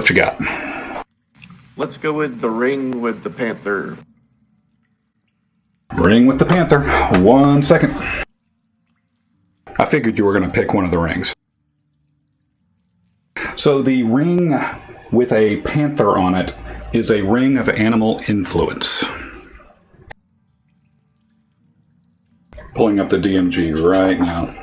what you got? Let's go with the ring with the panther. Ring with the panther. 1 second. I figured you were going to pick one of the rings. So the ring with a panther on it is a ring of animal influence. Pulling up the DMG right now.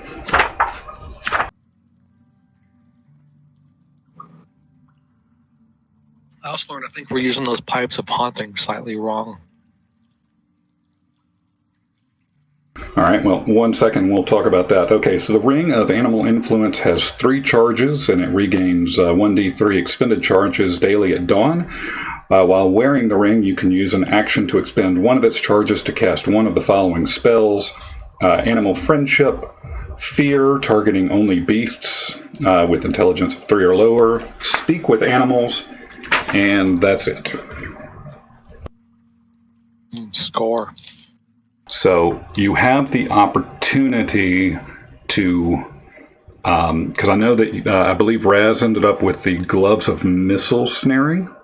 I also learned I think we're using those pipes of haunting slightly wrong. All right, well, 1 second, we'll talk about that. Okay, so the Ring of Animal Influence has 3 charges, and it regains 1d3 expended charges daily at dawn. While wearing the ring, you can use an action to expend one of its charges to cast one of the following spells. Animal Friendship, Fear, targeting only beasts with intelligence of 3 or lower, Speak with Animals, and that's it. Score. So you have the opportunity to, because I know that I believe Raz ended up with the Gloves of Missile Snaring,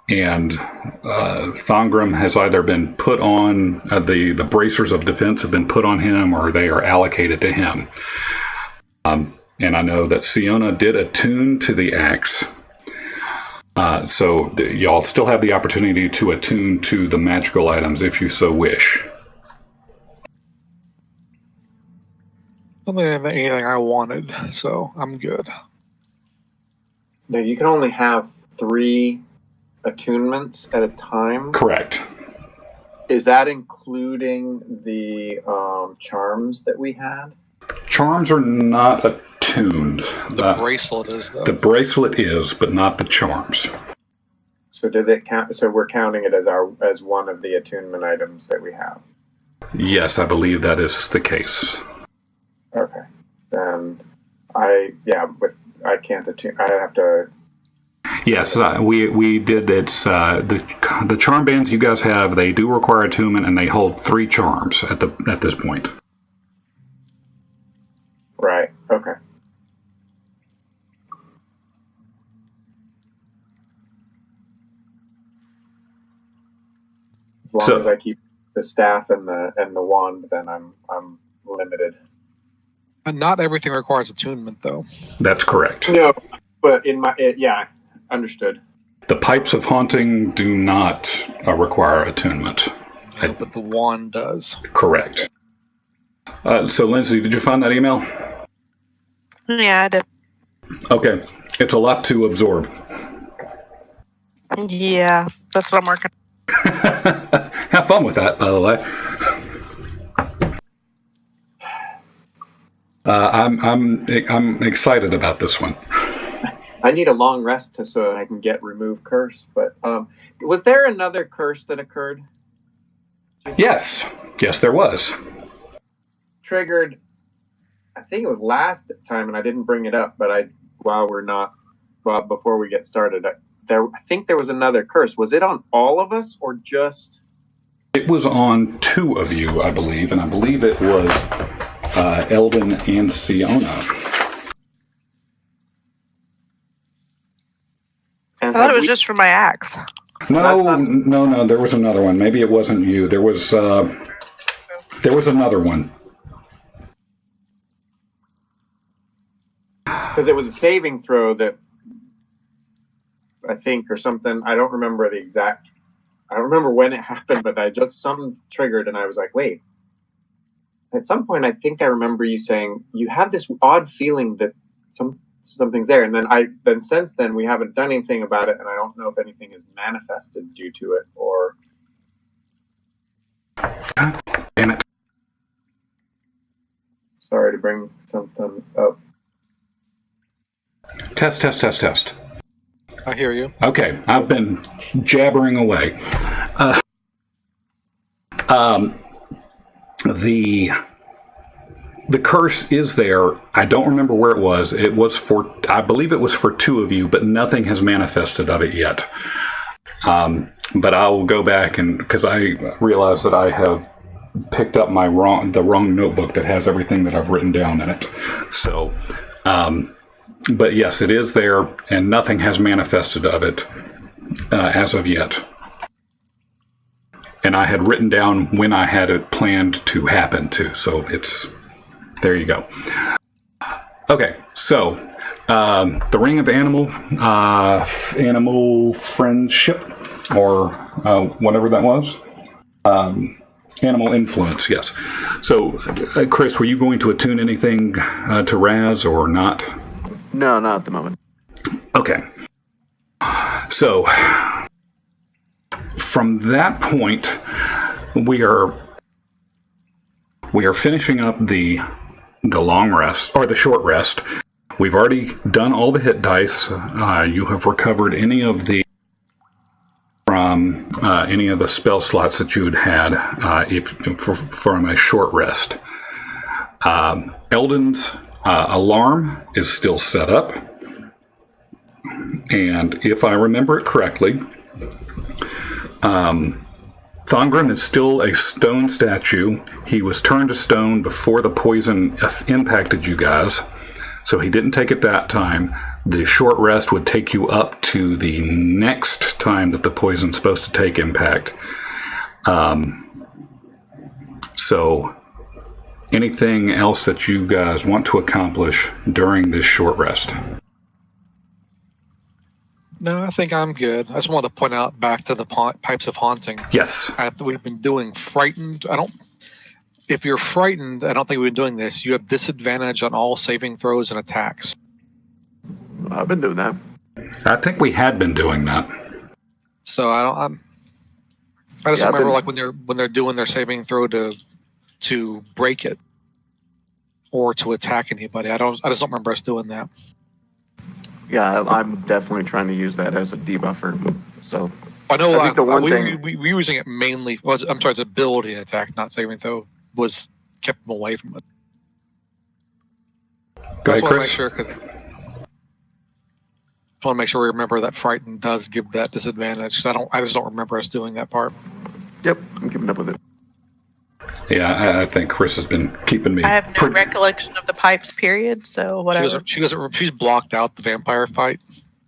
and Thongrim has either been put on, the Bracers of Defense have been put on him, or they are allocated to him. And I know that Siona did attune to the axe. So y'all still have the opportunity to attune to the magical items if you so wish. I don't have anything I wanted, so I'm good. No, you can only have 3 attunements at a time. Correct. Is that including the charms that we had? Charms are not attuned. The bracelet is, though. The bracelet is, but not the charms. So does it count? So we're counting it as one of the attunement items that we have. Yes, I believe that is the case. Okay. Then I can't attune. I have to. Yes, we did. It's the charm bands you guys have. They do require attunement, and they hold 3 charms at this point. Right. Okay. As long as I keep the staff and the wand, then I'm limited. And not everything requires attunement, though. That's correct. No, but understood. The Pipes of Haunting do not require attunement. No, but the wand does. Correct. So, Lindsay, did you find that email? Yeah, I did. Okay. It's a lot to absorb. Yeah, that's what I'm working on. Have fun with that, by the way. I'm excited about this one. I need a long rest so I can get remove curse. But was there another curse that occurred? Yes, there was. Triggered. I think it was last time, and I didn't bring it up. But before we get started, I think there was another curse. Was it on all of us or just? It was on 2 of you, I believe, and I believe it was Eldon and Siona. I thought it was just for my axe. No, there was another one. Maybe it wasn't you. There was another one. Because it was a saving throw that I think, or something. I don't remember I don't remember when it happened, but something triggered, and I was like, wait. At some point, I think I remember you saying you have this odd feeling that something's there, and then since then we haven't done anything about it, and I don't know if anything is manifested due to it or. Damn it! Sorry to bring something up. Test. I hear you. Okay, I've been jabbering away. The curse is there. I don't remember where it was. I believe it was for 2 of you, but nothing has manifested of it yet. But I will go back because I realize that I have picked up the wrong notebook that has everything that I've written down in it. So But yes, it is there, and nothing has manifested of it as of yet. And I had written down when I had it planned to happen too, so it's there. You go. Okay, so the Ring of Animal Friendship, or whatever that was. Animal Influence, yes. So, Chris, were you going to attune anything to Raz or not? No, not at the moment. Okay. So, from that point, we are finishing up the long rest, or the short rest. We've already done all the hit dice. You have recovered any of the spell slots that you had from a short rest. Eldon's alarm is still set up, and if I remember it correctly, Thongren is still a stone statue. He was turned to stone before the poison impacted you guys, so he didn't take it that time. The short rest would take you up to the next time that the poison's supposed to take impact. So, anything else that you guys want to accomplish during this short rest? No, I think I'm good. I just wanted to point out back to the pipes of haunting. Yes. We've been doing frightened. If you're frightened, I don't think we've been doing this. You have disadvantage on all saving throws and attacks. I've been doing that. I think we had been doing that. So I just remember like when they're doing their saving throw to break it or to attack anybody. I just don't remember us doing that. Yeah, I'm definitely trying to use that as a debuffer. So I know. I think the one thing we were using it mainly. Well, I'm sorry, it's ability and attack, not saving throw. Was kept them away from it. Go ahead, Chris. Just want to make sure we remember that frighten does give that disadvantage. I just don't remember us doing that part. Yep, I'm keeping up with it. Yeah, I think Chris has been keeping me. I have no recollection of the pipes, period. So whatever. She's blocked out the vampire fight.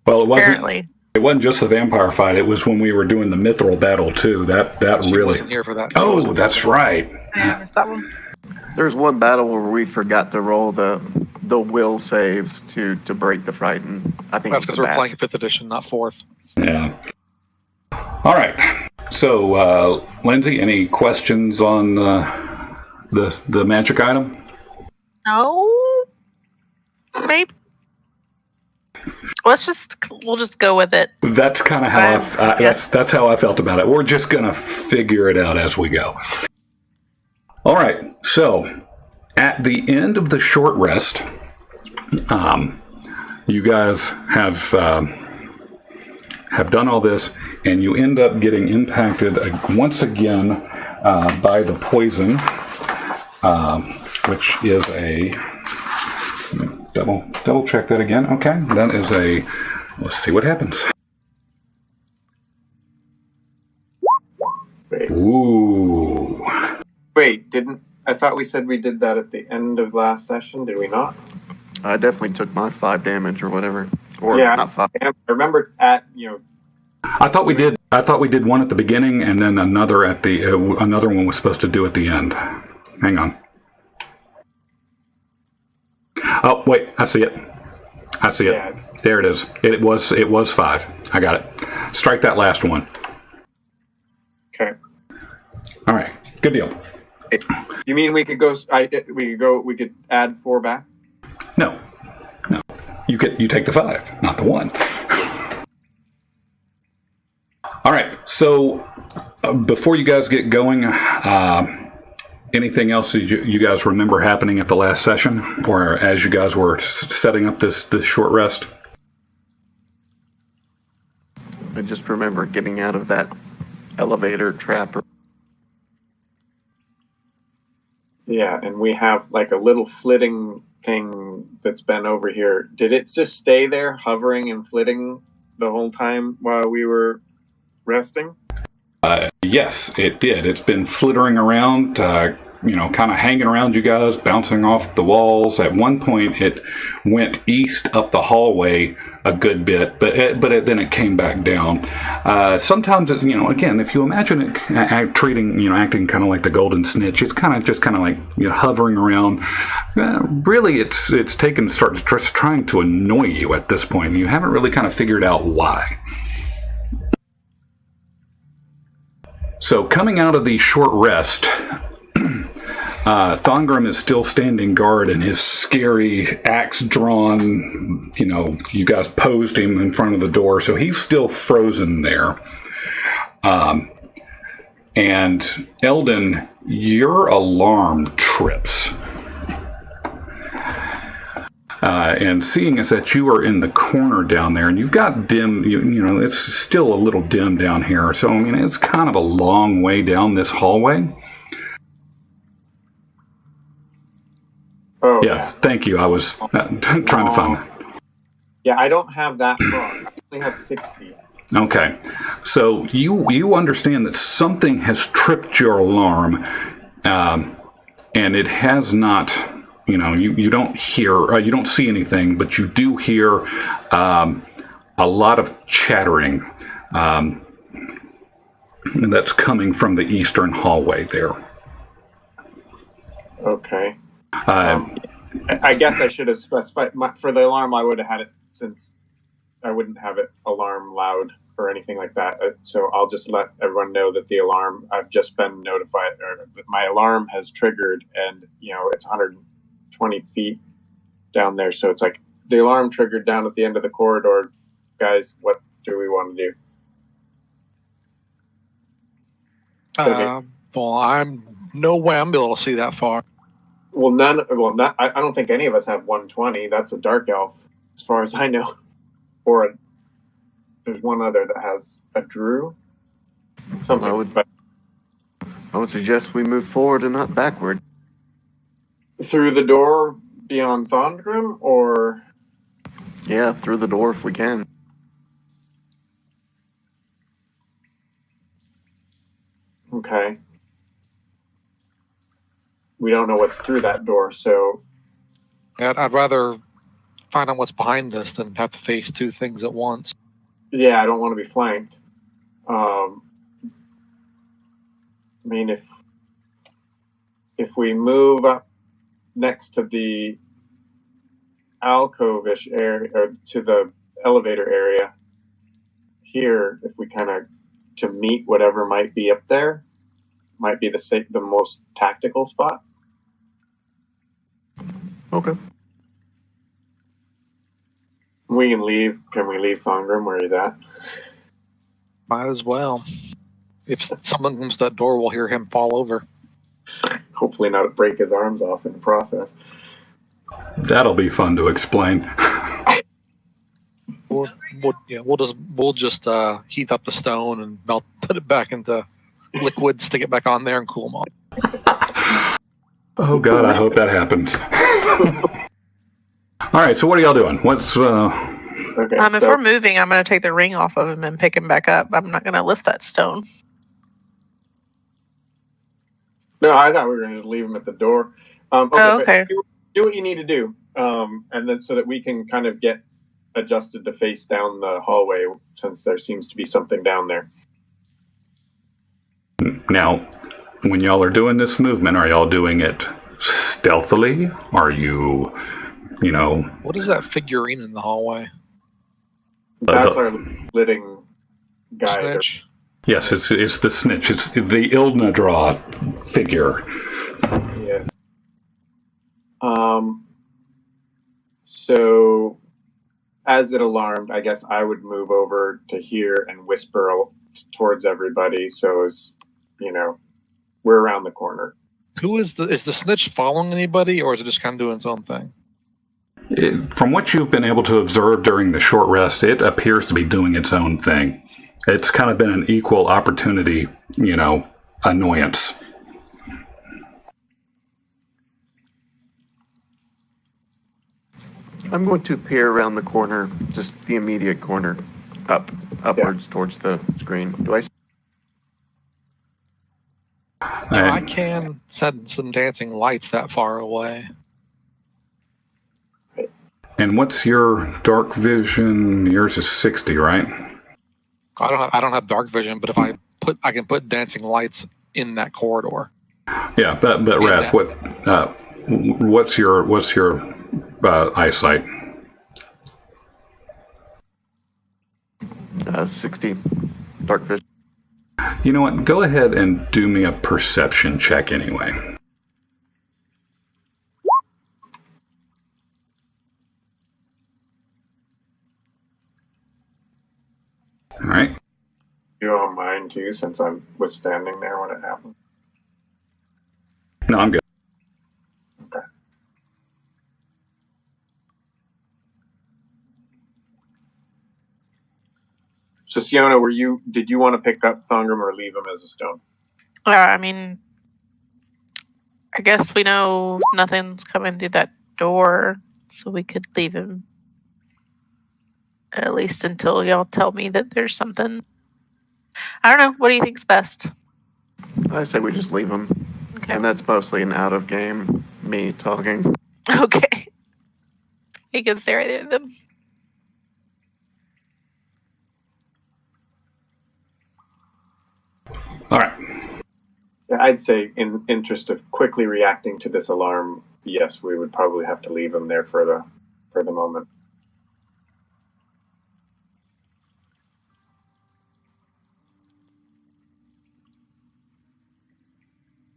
Well, it wasn't. Apparently. It wasn't just the vampire fight. It was when we were doing the mithril battle too. That She really. wasn't here for that. Oh, that's right. I missed that one. There's one battle where we forgot to roll the will saves to break the frighten. I think That's because we're playing 5th edition, not 4th. Yeah. All right. So, Lindsay, any questions on the magic item? No. Maybe. We'll just go with it. That's kind of how that's how I felt about it. We're just gonna figure it out as we go. All right. So, at the end of the short rest, you guys have done all this, and you end up getting impacted once again by the poison, which is a double check that again. Okay, that is a. Let's see what happens. Ooh. Wait, I thought we said we did that at the end of last session? Did we not? I definitely took my 5 damage or whatever. Or yeah, not 5. I remember I thought we did one at the beginning, and then another at the another one was supposed to do at the end. Hang on. Oh wait, I see it. Yeah. There it is. It was 5. I got it. Strike that last one. Okay. All right. Good deal. You mean we could add 4 back? No. You take the 5, not the 1. All right. So before you guys get going, anything else that you guys remember happening at the last session, or as you guys were setting up this short rest? I just remember getting out of that elevator trap. Yeah, and we have like a little flitting thing that's been over here. Did it just stay there, hovering and flitting the whole time while we were resting? Yes, it did. It's been flittering around, kind of hanging around you guys, bouncing off the walls. At one point, it went east up the hallway a good bit, then it came back down. Sometimes, again, if you imagine it acting kind of like the golden snitch, it's kind of like hovering around. Really, it's starts trying to annoy you at this point. You haven't really kind of figured out why. So coming out of the short rest, Thongrim is still standing guard in his scary axe drawn. You guys posed him in front of the door, so he's still frozen there. And Eldon, your alarm trips. And seeing as that you are in the corner down there, and you've got dim, it's still a little dim down here. So, it's kind of a long way down this hallway. Oh, yes, thank you. I was trying to find that. Yeah, I don't have that far. I only have 60. Okay. So you understand that something has tripped your alarm, and it has not... you don't hear, you don't see anything, but you do hear a lot of chattering that's coming from the eastern hallway there. Okay. I guess I should have specified for the alarm. I would have had it, since I wouldn't have it alarm loud or anything like that. So I'll just let everyone know that the alarm, I've just been notified, or that my alarm has triggered, and it's 120 feet down there. So it's like the alarm triggered down at the end of the corridor. Guys, what do we want to do? Well, I'm no way I'm able to see that far. Well, I don't think any of us have 120. That's a dark elf, as far as I know. Or there's one other that has a druid. Something. I would suggest we move forward and not backward. Through the door beyond Thongrim, or? Yeah, through the door if we can. Okay. We don't know what's through that door, so... I'd rather find out what's behind us than have to face two things at once. Yeah, I don't want to be flanked. If we move up next to the alcove-ish area, or to the elevator area here, if we kind of to meet whatever might be up there, might be the most tactical spot. Okay. We can leave. Can we leave Thongrim where he's at? Might as well. If someone comes to that door, we'll hear him fall over. Hopefully not break his arms off in the process. That'll be fun to explain. We'll just heat up the stone and put it back into liquid, stick it back on there, and cool them off. Oh God, I hope that happens. All right, so what are y'all doing? What's Okay, if we're moving, I'm going to take the ring off of him and pick him back up. I'm not going to lift that stone. No, I thought we were going to just leave him at the door. Okay. Do what you need to do, and then so that we can kind of get adjusted to face down the hallway, since there seems to be something down there. Now, when y'all are doing this movement, are y'all doing it stealthily? Are you, What is that figurine in the hallway? That's our living guy. Snitch? Yes, it's the snitch. It's the Ildnadraw figure. Yes. So, as it alarmed, I guess I would move over to here and whisper towards everybody. So, as we're around the corner. Who is the snitch following anybody, or is it just kind of doing its own thing? From what you've been able to observe during the short rest, it appears to be doing its own thing. It's kind of been an equal opportunity, annoyance. I'm going to peer around the corner, just the immediate corner, upwards towards the screen. Do I? I can send some dancing lights that far away. And what's your dark vision? Yours is 60, right? I don't have dark vision, but I can put dancing lights in that corridor. Yeah, but Raz, what's your eyesight? 60 dark vision. You know what? Go ahead and do me a perception check anyway. All right. You on mine too, since I was standing there when it happened? No, I'm good. Okay. So, Siona, did you want to pick up Thongram or leave him as a stone? I mean, I guess we know nothing's coming through that door, so we could leave him. At least until y'all tell me that there's something. I don't know. What do you think's best? I say we just leave him. Okay. And that's mostly an out of game, me talking. Okay. He can stay right there then. All right. I'd say, in interest of quickly reacting to this alarm, yes, we would probably have to leave him there for the moment.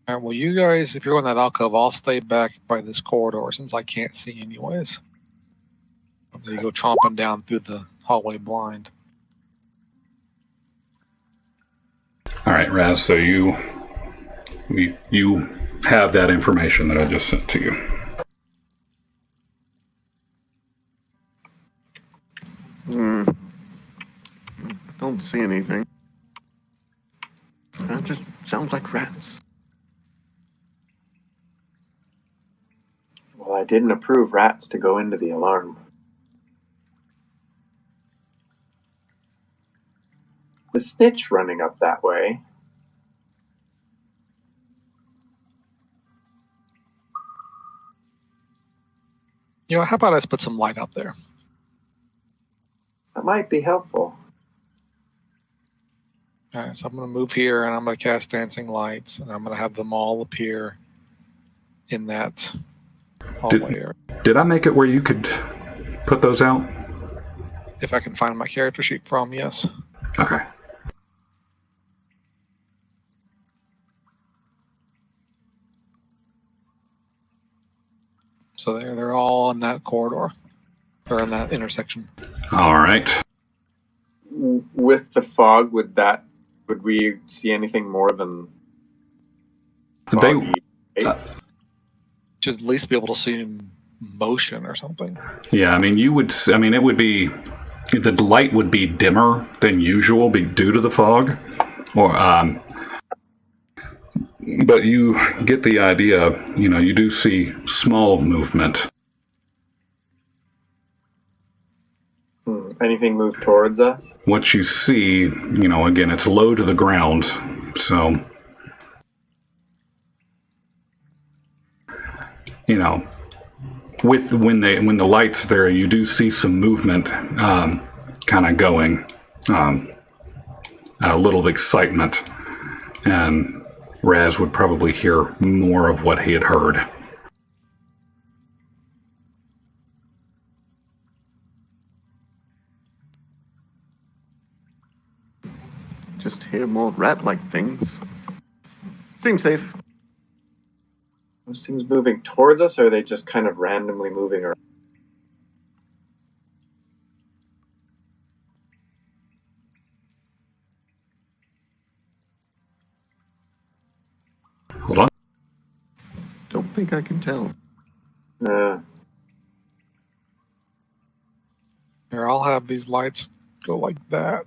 All right, well, you guys, if you're in that alcove, I'll stay back by this corridor since I can't see anyways. I'm going to go chomping down through the hallway blind. All right, Raz, so you have that information that I just sent to you. Don't see anything. That just sounds like rats. Well, I didn't approve rats to go into the alarm. The snitch running up that way. You know, how about I just put some light up there? That might be helpful. All right, so I'm going to move here, and I'm going to cast dancing lights, and I'm going to have them all appear in that hallway area. Did I make it where you could put those out? If I can find my character sheet from, yes. Okay. So they're all in that corridor, or in that intersection. All right. With the fog, would we see anything more than foggy shapes? Should at least be able to see motion or something. Yeah, I mean, it would be, the light would be dimmer than usual due to the fog, but you get the idea. You know, you do see small movement. Anything move towards us? What you see, you know, again, it's low to the ground, so, you know, when the light's there, you do see some movement, kind of going, a little excitement, and Raz would probably hear more of what he had heard. Just hear more rat-like things. Seems safe. Those things moving towards us, or are they just kind of randomly moving around? Hold on. Don't think I can tell. Here, I'll have these lights go like that.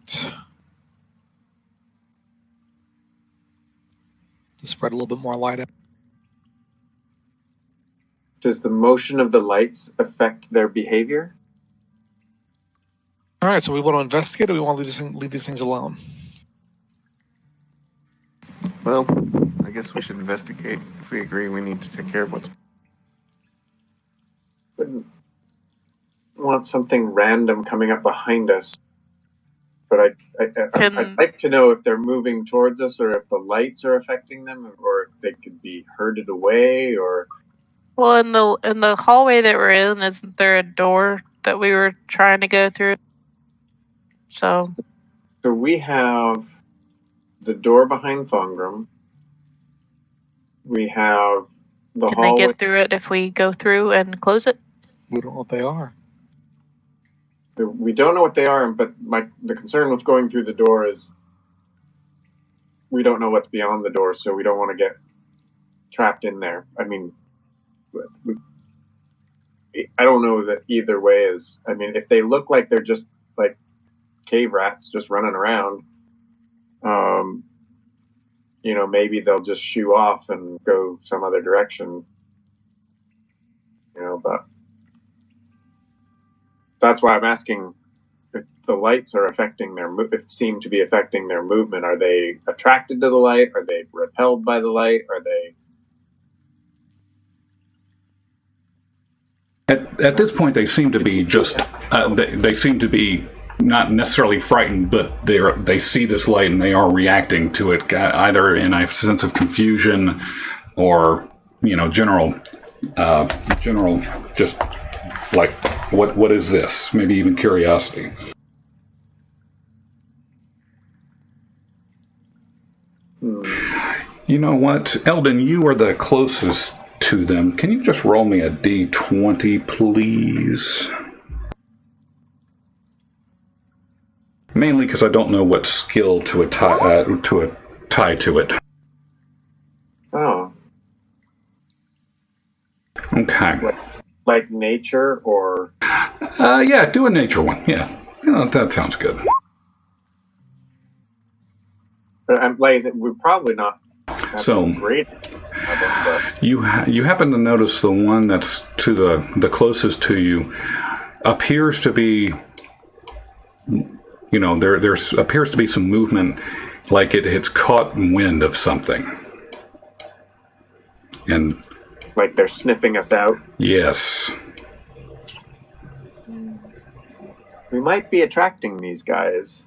To spread a little bit more light out. Does the motion of the lights affect their behavior? All right, so we want to investigate, or we want to leave these things alone? Well, I guess we should investigate. If we agree, we need to take care of what's... Wouldn't want something random coming up behind us. But I'd like to know if they're moving towards us, or if the lights are affecting them, or if they could be herded away, or... Well, in the hallway that we're in, isn't there a door that we were trying to go through? So we have the door behind Thongrum. We have the can hallway. they get through it if we go through and close it? We don't know what they are. We don't know what they are, but the concern with going through the door is we don't know what's beyond the door, so we don't want to get trapped in there. I mean, I don't know that either way is... I mean, if they look like they're just like cave rats just running around, maybe they'll just shoo off and go some other direction. But that's why I'm asking if the lights are affecting seem to be affecting their movement. Are they attracted to the light? Are they repelled by the light? Are they... At this point, they seem to be just... they seem to be not necessarily frightened, but they see this light and they are reacting to it, either in a sense of confusion or, general, just like, what is this? Maybe even curiosity. You know what, Eldon, you are the closest to them. Can you just roll me a d20, please? Mainly because I don't know what skill to tie to it. Oh. Okay. Like nature, or... Yeah, do a nature one. Yeah. That sounds good. Like I said, we're probably not... So, great. you happen to notice the one that's to the closest to you appears to be... there appears to be some movement, like it's caught wind of something. And... like they're sniffing us out? Yes. We might be attracting these guys.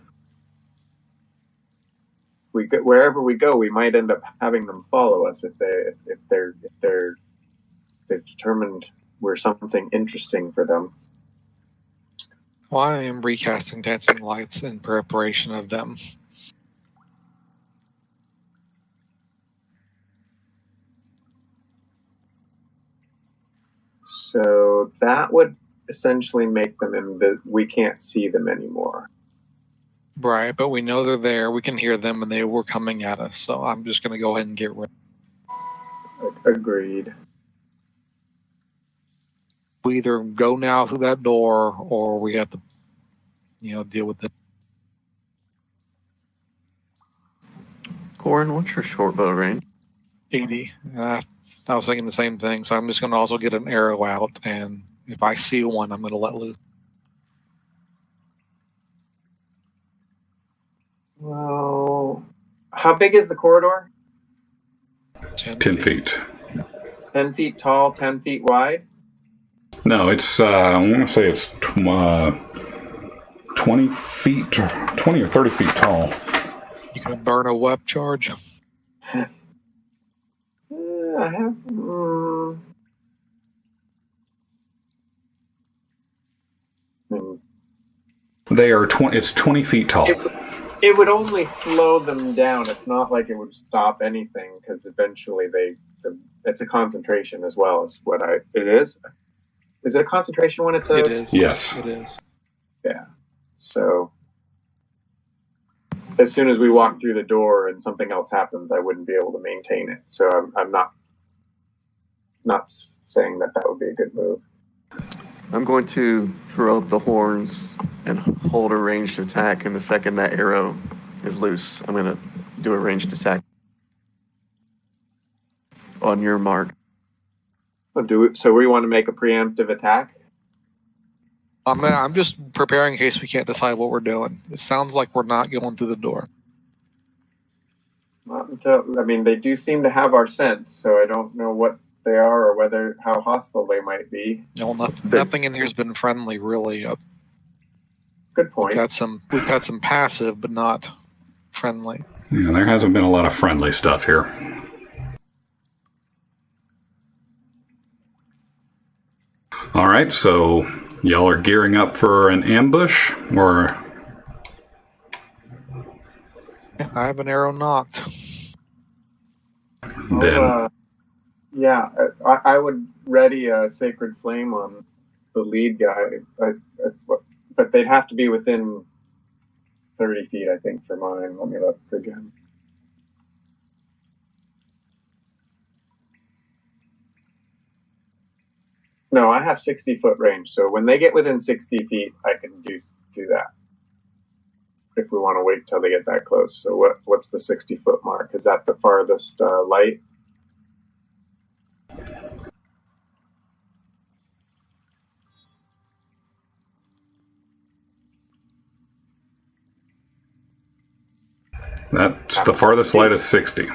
Wherever we go, we might end up having them follow us if they're determined we're something interesting for them. Well, I am recasting dancing lights in preparation of them. So that would essentially make them we can't see them anymore. Right, but we know they're there. We can hear them, and they were coming at us. So I'm just going to go ahead and get rid. Agreed. We either go now through that door, or we have to, deal with it. Corin, what's your short bow range? 80. I was thinking the same thing. So I'm just going to also get an arrow out, and if I see one, I'm going to let loose. Well, how big is the corridor? 10 feet. 10 feet tall, 10 feet wide? No, it's, I want to say it's 20 feet, 20 or 30 feet tall. You can burn a web charge. I have... They are 20, it's 20 feet tall. It would only slow them down. It's not like it would stop anything, because eventually it's a concentration as well as it is. Is it a concentration when it's a... It is. Yes. It is. Yeah. So as soon as we walk through the door and something else happens, I wouldn't be able to maintain it. So I'm not saying that would be a good move. I'm going to throw up the horns and hold a ranged attack, and the second that arrow is loose, I'm going to do a ranged attack. On your mark. So we want to make a preemptive attack? I'm just preparing in case we can't decide what we're doing. It sounds like we're not going through the door. Not until, I mean, they do seem to have our scent, so I don't know what they are or whether how hostile they might be. No, nothing in here's been friendly, really. Good point. We've had some passive, but not friendly. Yeah, there hasn't been a lot of friendly stuff here. All right, so y'all are gearing up for an ambush, or? I have an arrow knocked. Then, yeah, I would ready a sacred flame on the lead guy, but they'd have to be within 30 feet, I think, for mine. Let me look again. No, I have 60-foot range, so when they get within 60 feet, I can do that. If we want to wait till they get that close. So what's the 60-foot mark? Is that the farthest light? that's the farthest light is 60.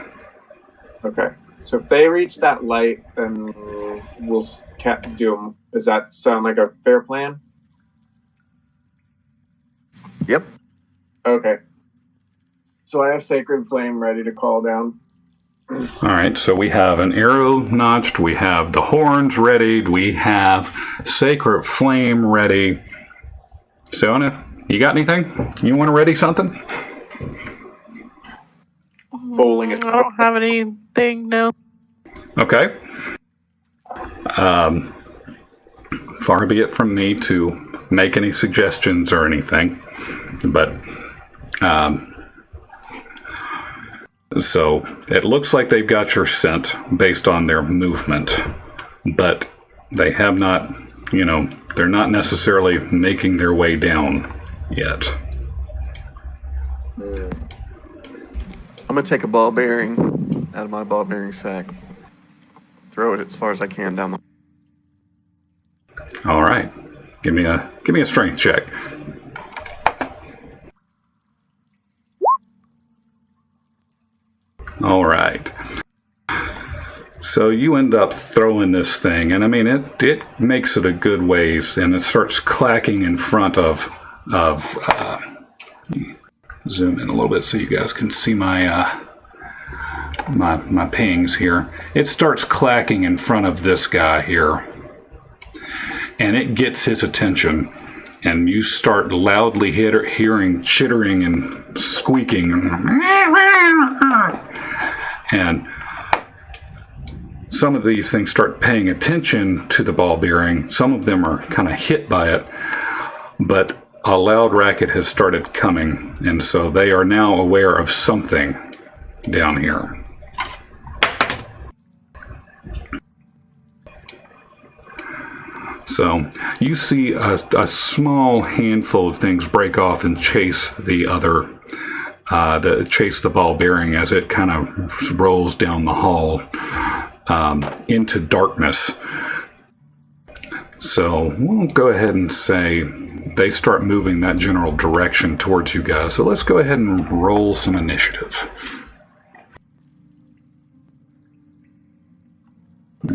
Okay. So if they reach that light, then we'll do them. Does that sound like a fair plan? Yep. Okay. So I have Sacred Flame ready to call down. All right, so we have an arrow notched, we have the horns ready, we have Sacred Flame ready. Siona, you got anything? You want to ready something? Bowling it. I don't have anything, no. Okay. Far be it from me to make any suggestions or anything, but so it looks like they've got your scent based on their movement, but they have not, they're not necessarily making their way down yet. I'm going to take a ball bearing out of my ball bearing sack. Throw it as far as I can down the... All right. Give me a strength check. All right. So you end up throwing this thing, and I mean it makes it a good ways, and it starts clacking in front of zoom in a little bit so you guys can see my my pings here. It starts clacking in front of this guy here, and it gets his attention, and you start loudly hearing chittering and squeaking, and some of these things start paying attention to the ball bearing. Some of them are kind of hit by it, but a loud racket has started coming, and so they are now aware of something down here. So you see a small handful of things break off and chase the other, chase the ball bearing as it kind of rolls down the hall into darkness. So we'll go ahead and say they start moving that general direction towards you guys. So let's go ahead and roll some initiative.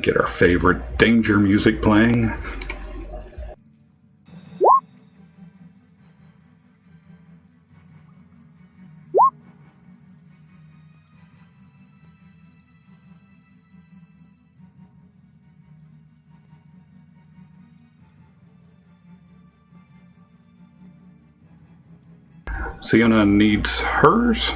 Get our favorite danger music playing. Sienna needs hers.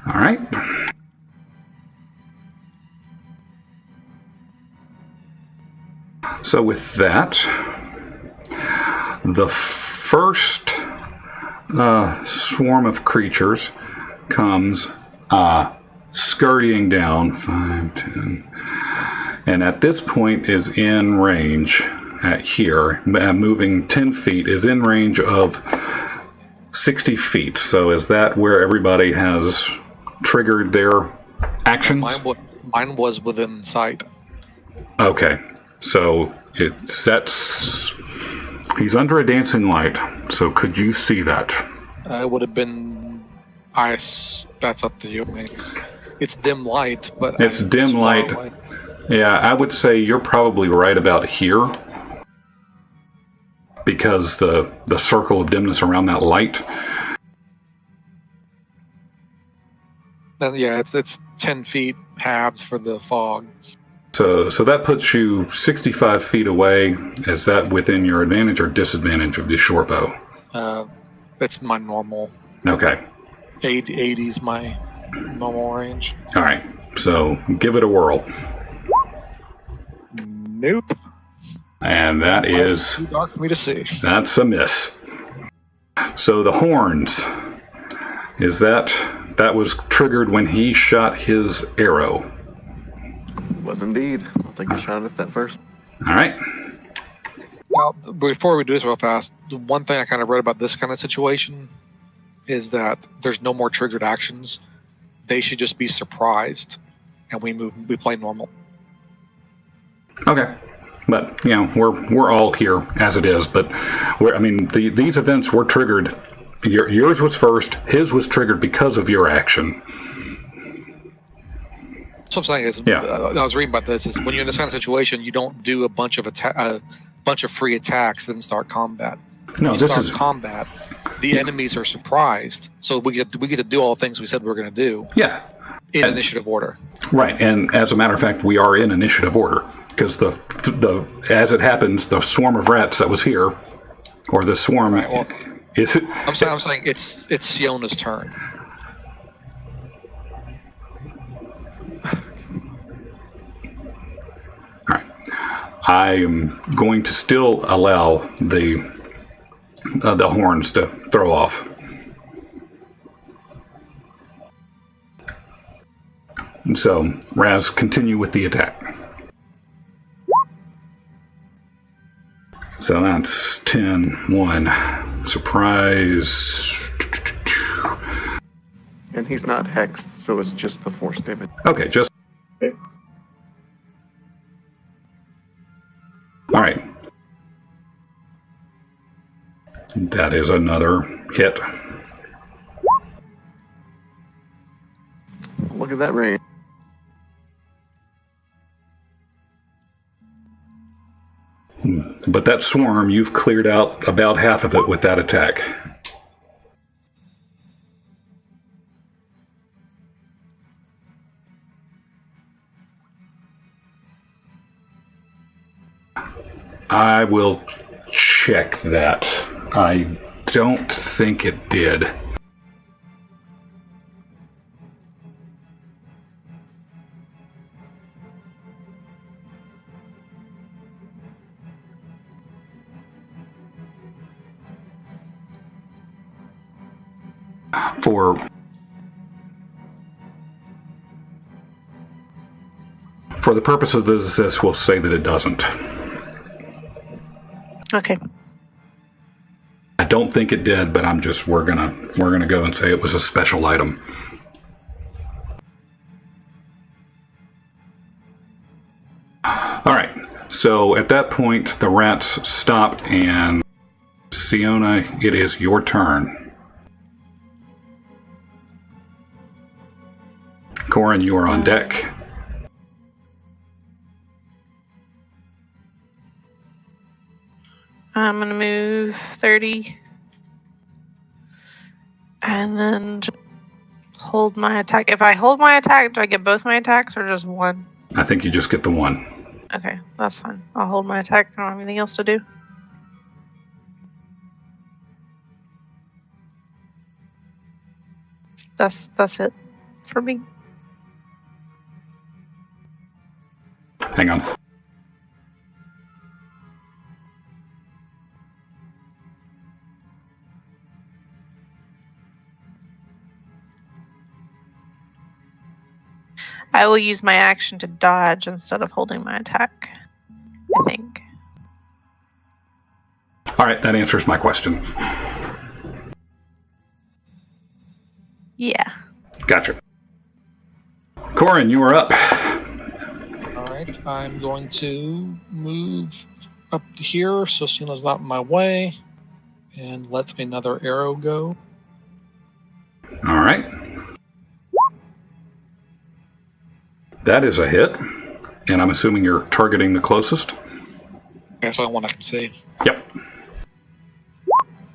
All right. So with that, the first swarm of creatures comes scurrying down 5, 10, and at this point is in range at here, moving 10 feet, is in range of 60 feet. So is that where everybody has triggered their actions? Mine was within sight. Okay, so he's under a dancing light. So could you see that? It would have been ice. That's up to you. I mean, it's dim light, but It's dim light. Yeah, I would say you're probably right about here, because the circle of dimness around that light. Yeah, it's 10 feet halves for the fog. So that puts you 65 feet away. Is that within your advantage or disadvantage of the short bow? It's my normal. Okay. 80 is my normal range. All right. So give it a whirl. Nope. And that is... too dark for me to see. That's a miss. So the horns. Is that was triggered when he shot his arrow? Was indeed. I'll take a shot at that first. All right. Well, before we do this real fast, the one thing I kind of read about this kind of situation is that there's no more triggered actions. They should just be surprised, and we play normal. Okay. But, we're all here as it is. But, these events were triggered. Yours was first. His was triggered because of your action. So I'm saying is, I was reading about this, is when you're in this kind of situation, you don't do a bunch of free attacks, then start combat. No, this is combat. The enemies are surprised, so we get to do all the things we said we were going to do. Yeah. In initiative order. Right, and as a matter of fact, we are in initiative order, because the as it happens, the swarm of rats that was here, or the swarm, is it? I'm saying it's Siona's turn. All right, I am going to still allow the horns to throw off. So, Raz, continue with the attack. So that's 10, 1. Surprise. And he's not hexed, so it's just the force damage. Okay, just... Okay. All right. That is another hit. Look at that range. But that swarm, you've cleared out about half of it with that attack. I will check that. I don't think it did. For the purpose of this, we'll say that it doesn't. Okay. I don't think it did, but we're gonna go and say it was a special item. All right. So at that point, the rats stop, and Siona, it is your turn. Corin, you are on deck. I'm going to move 30. And then just hold my attack. If I hold my attack, do I get both my attacks or just one? I think you just get the one. Okay, that's fine. I'll hold my attack. I don't have anything else to do. That's it for me. Hang on. I will use my action to dodge instead of holding my attack, I think. All right, that answers my question. Yeah. Gotcha. Corin, you are up. right, I'm going to move up to here so Sina's not in my way, and let another arrow go. All right. That is a hit, and I'm assuming you're targeting the closest? That's the only one I can see. Yep.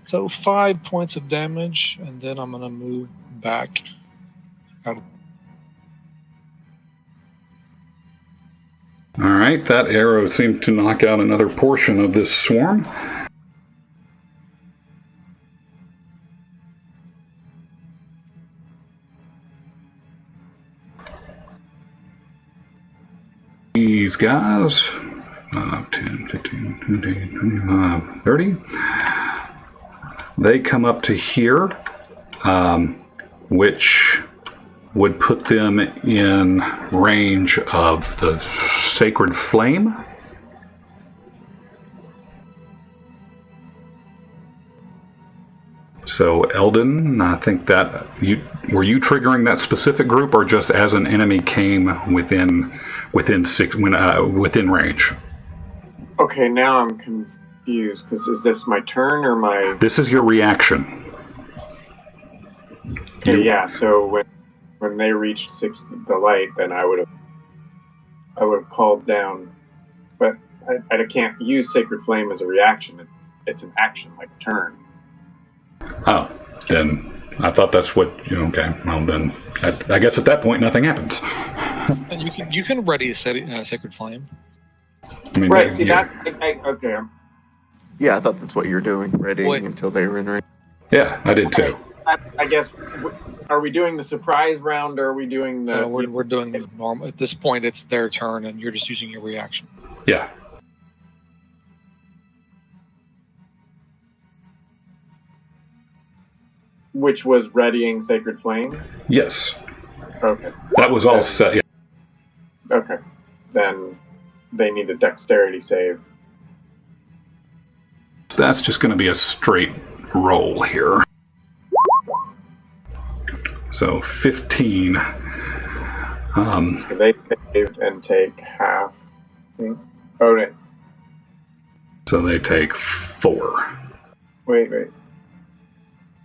So 5 points of damage, and then I'm going to move back. All right, that arrow seemed to knock out another portion of this swarm. These guys, 10, 15, 20, 25, 30, they come up to here, which would put them in range of the sacred flame. So Eldon, I think that were you triggering that specific group, or just as an enemy came within range? Okay, now I'm confused, because is this my turn or my... This is your reaction. Okay, yeah, so when they reached the light, then I would have called down, but I can't use Sacred Flame as a reaction. It's an action, like a turn. Oh, then I thought that's what... Okay, well then, I guess at that point nothing happens. And you can ready Sacred Flame. I mean, Right, see, that's... okay. Yeah, I thought that's what you're doing, readying until they were in range. Yeah, I did too. I guess, are we doing the surprise round, or are we doing the... We're doing the normal. At this point, it's their turn, and you're just using your reaction. Yeah. Which was readying Sacred Flame? Yes. Okay. That was all set, yeah. Okay. Then they need a dexterity save. That's just going to be a straight roll here. So 15. They saved and take half. Oh, wait. So they take 4. Wait.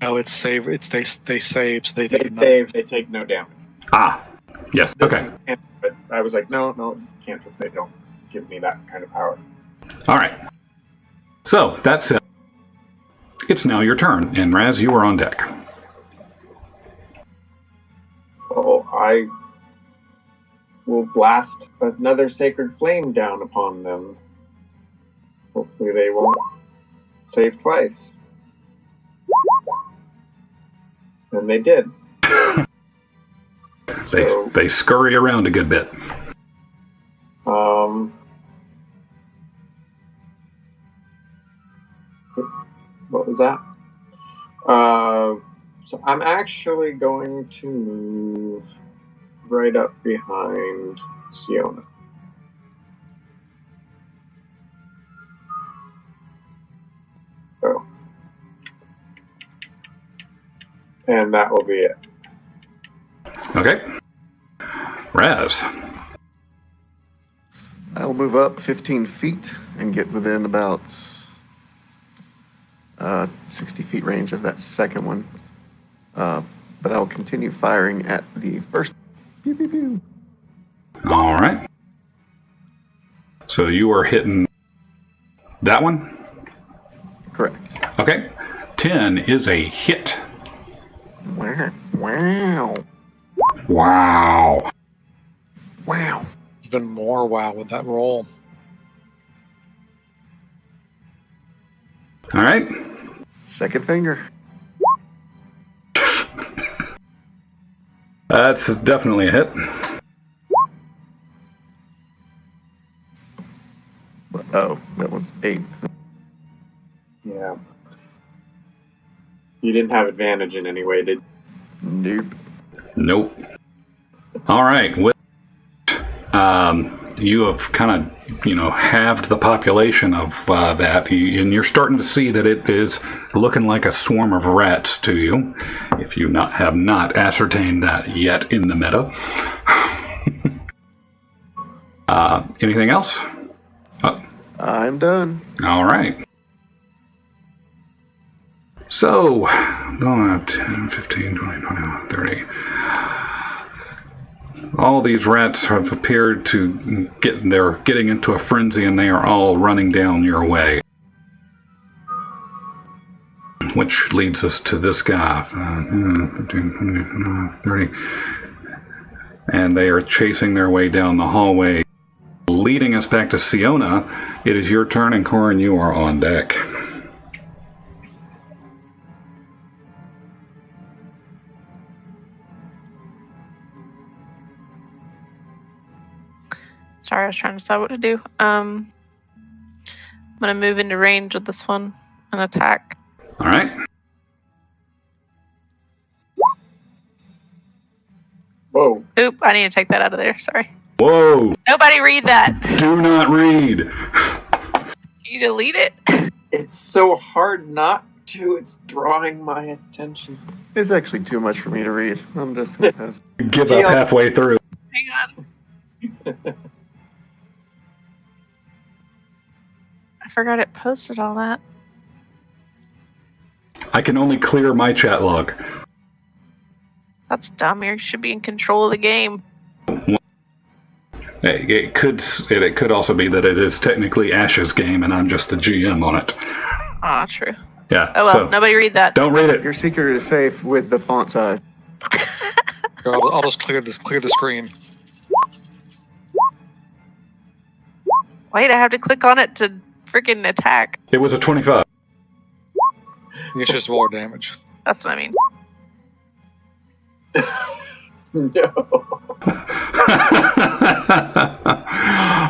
No, it's save. They save, so they They take save, they take no damage. Ah, yes, This okay. is a cantrip, but I was like, no, it's a cantrip. They don't give me that kind of power. All right. So that's it. It's now your turn, and Raz, you are on deck. Oh, I will blast another Sacred Flame down upon them. Hopefully they won't save twice. And they did. They scurry around a good bit. What was that? So I'm actually going to move right up behind Siona. Oh. And that will be it. Okay. Raz. I'll move up 15 feet and get within about 60 feet range of that second one. But I'll continue firing at the first. Pew, pew, pew. All right. So you are hitting that one? Correct. Okay. 10 is a hit. Wow. Wow. Wow. Even more wow with that roll. All right. Second finger. That's definitely a hit. Oh, that was 8. Yeah. You didn't have advantage in any way, did you? Nope. Nope. All right. With you have kind of, halved the population of that, and you're starting to see that it is looking like a swarm of rats to you, if you have not ascertained that yet in the meta. Anything else? I'm done. All right. So, 10, 15, 20, 21, 30. All these rats have appeared to they're getting into a frenzy, and they are all running down your way. Which leads us to this guy. 15, 20, 30. And they are chasing their way down the hallway, leading us back to Siona. It is your turn, and Corin, you are on deck. Sorry, I was trying to decide what to do. I'm gonna move into range with this one and attack. All right. Whoa. Oop, I need to take that out of there. Sorry. Whoa! Nobody read that. Do not read. Can you delete it? It's so hard not to. It's drawing my attention. It's actually too much for me to read. I'm just going to pass. Give up halfway through. Hang on. I forgot it posted all that. I can only clear my chat log. That's dumb. You should be in control of the game. It could also be that it is technically Ash's game, and I'm just the GM on it. Ah, true. Yeah. Oh well, so nobody read that. don't read it. Your secret is safe with the font size. I'll just clear the screen. Wait, I have to click on it to freaking attack. It was a 25. You should just roll damage. That's what I mean. No.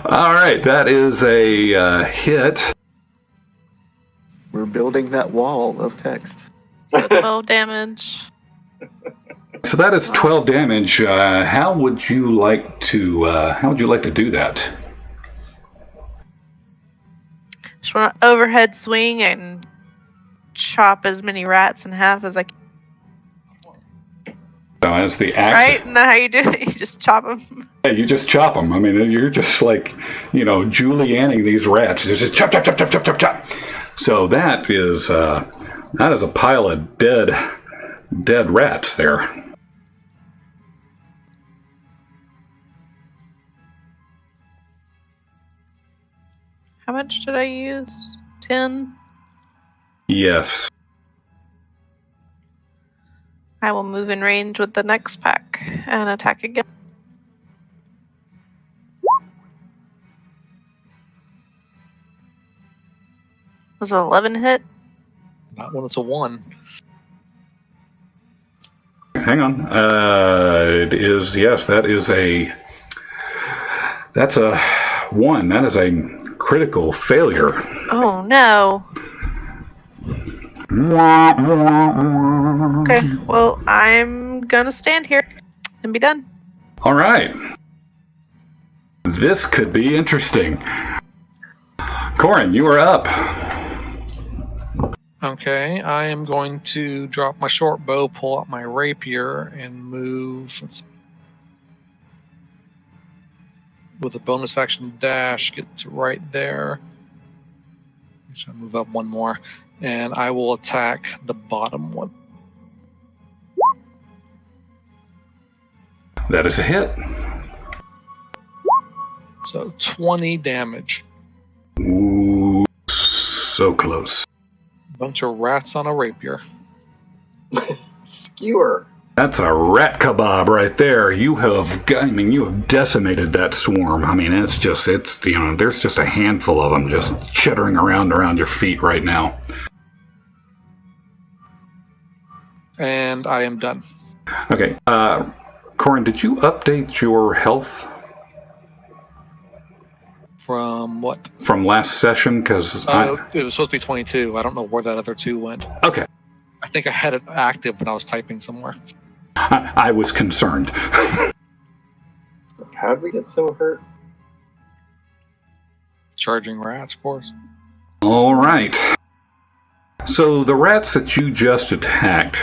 All right, that is a hit. We're building that wall of text. So 12 damage. So that is 12 damage. How would you like to do that? Just want to overhead swing and chop as many rats in half as I can. So as the axe, Right? Isn't that how you do it? You just chop them. yeah, you just chop them. I mean, you're just like, Julianning these rats. Just chop, chop, chop, chop, chop, chop, chop. So that is a pile of dead rats there. How much did I use? 10? Yes. I will move in range with the next pack and attack again. Was it 11 hit? Not when it's a 1. Hang on. It is, yes, that's a 1. That is a critical failure. Oh no. Okay, well, I'm gonna stand here and be done. All right. This could be interesting. Corin, you are up. Okay, I am going to drop my short bow, pull out my rapier, and move with a bonus action dash. Get to right there. I'll move up one more, and I will attack the bottom one. That is a hit. So 20 damage. Ooh, so close. Bunch of rats on a rapier. Skewer. That's a rat kebab right there. You have decimated that swarm. I mean, there's just a handful of them just chittering around your feet right now. And I am done. Okay, Corin, did you update your health From what? from last session? Because It was supposed to be 22. I don't know where that other 2 went. okay, I think I had it active when I was typing somewhere. I was concerned. How'd we get so hurt? Charging rats, of course. All right. So the rats that you just attacked,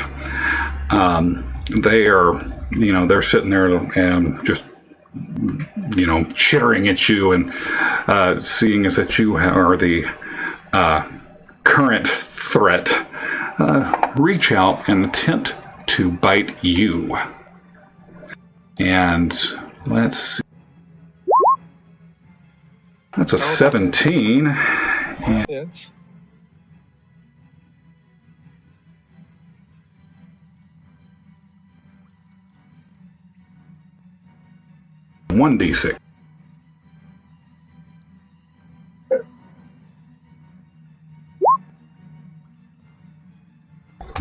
they're sitting there and just chittering at you and seeing as that you are the current threat, reach out and attempt to bite you. And let's see. That's a 17. Yes. And 1d6.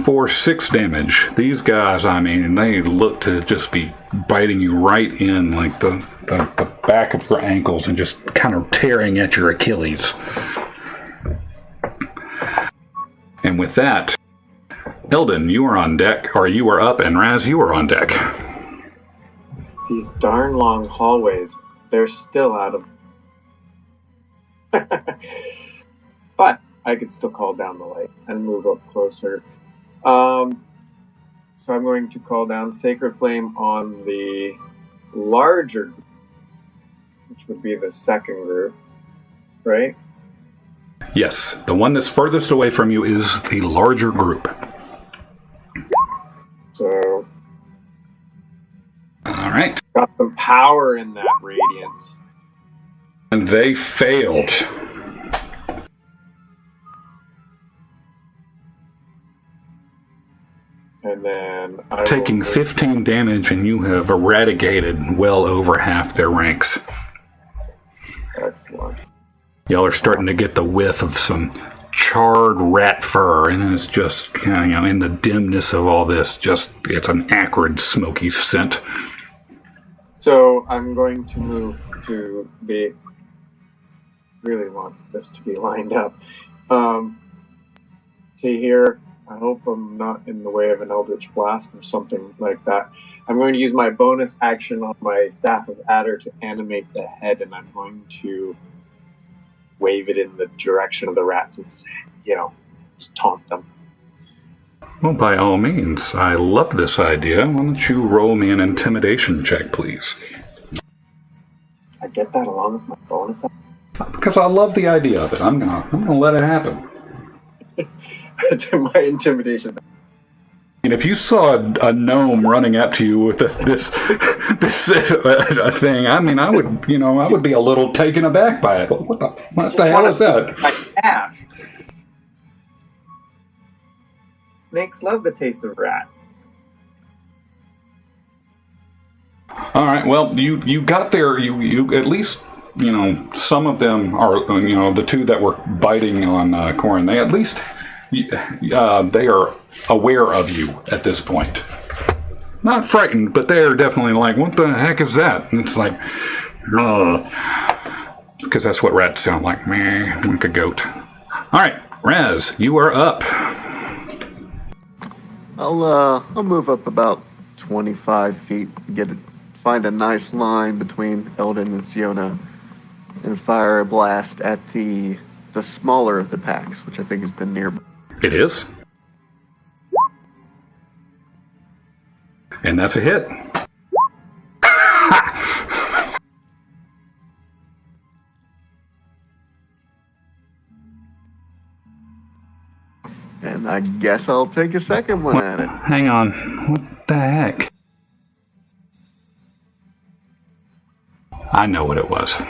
For 6 damage. These guys, they look to just be biting you right in like the back of your ankles and just kind of tearing at your Achilles. And with that, Eldon, you are on deck, or you are up, and Raz, you are on deck. These darn long hallways, they're still out of... But I could still call down the light and move up closer. So I'm going to call down Sacred Flame on the larger group, which would be the second group, right? Yes, the one that's furthest away from you is the larger group. So... All right. Got some power in that radiance. And they failed. And then taking 15 damage, and you have eradicated well over half their ranks. Excellent. Y'all are starting to get the whiff of some charred rat fur, and it's just kind of, in the dimness of all this, it's an acrid, smoky scent. So I'm going to move to be... Really want this to be lined up. See here, I hope I'm not in the way of an Eldritch Blast or something like that. I'm going to use my bonus action on my Staff of Adder to animate the head, and I'm going to wave it in the direction of the rats and, just taunt them. Well, by all means, I love this idea. Why don't you roll me an intimidation check, please? I get that along with my bonus action? Because I love the idea of it. I'm gonna let it happen. To my intimidation. And if you saw a gnome running up to you with this thing, I would be a little taken aback by it. What the hell is that? Yeah. Snakes love the taste of rat. All right. Well, you got there. You at least. Some of them are, the two that were biting on Corin, they at least, they are aware of you at this point. Not frightened, but they're definitely like, what the heck is that? And it's like, because that's what rats sound like, meh, like a goat. All right, Raz, you are up. I'll move up about 25 feet, find a nice line between Eldon and Siona, and fire a blast at the smaller of the packs, which I think is the nearby. It is. And that's a hit. And I guess I'll take a second one at it. Hang on. What the heck? I know what it was.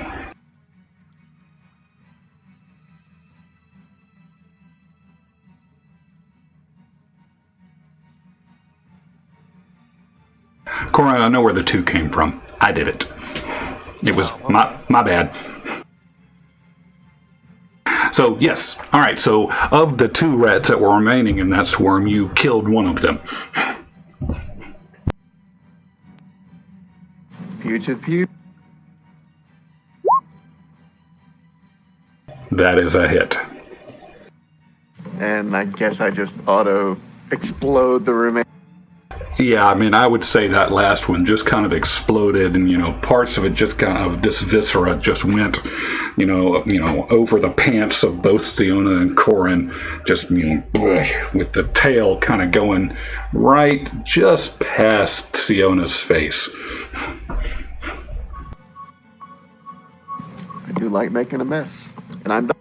Corin, I know where the 2 came from. I did it. It was my bad. So, yes. All right, so of the 2 rats that were remaining in that swarm, you killed one of them. Pew to pew. That is a hit. And I guess I just auto-explode the remaining. Yeah, I would say that last one just kind of exploded, and parts of it just kind of, this viscera just went, over the pants of both Siona and Corin, just with the tail kind of going right just past Siona's face. do like making a mess. And I'm done.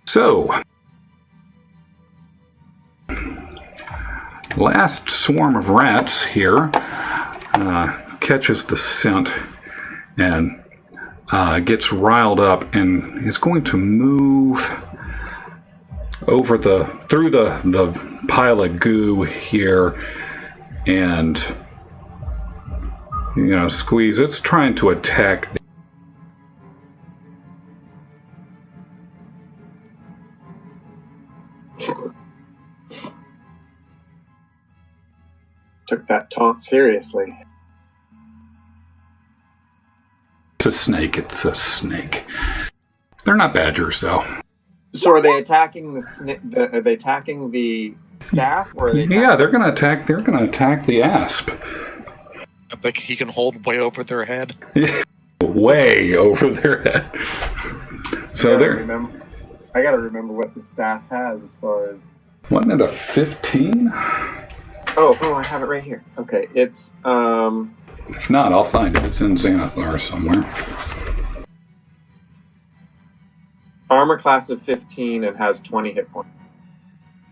So, last swarm of rats here catches the scent and gets riled up and is going to move over through the pile of goo here and squeeze. It's trying to attack. Took that taunt seriously. It's a snake. It's a snake. They're not badgers, though. So are they attacking are they attacking the staff, or are they? Yeah, they're going to attack. They're going to attack the asp. I think he can hold way over their head. Way over their head. So I gotta remember what the staff has as far as. Wasn't it a 15? Oh, I have it right here. Okay, it's If not, I'll find it. It's in Xanathar somewhere. armor class of 15 and has 20 hit points.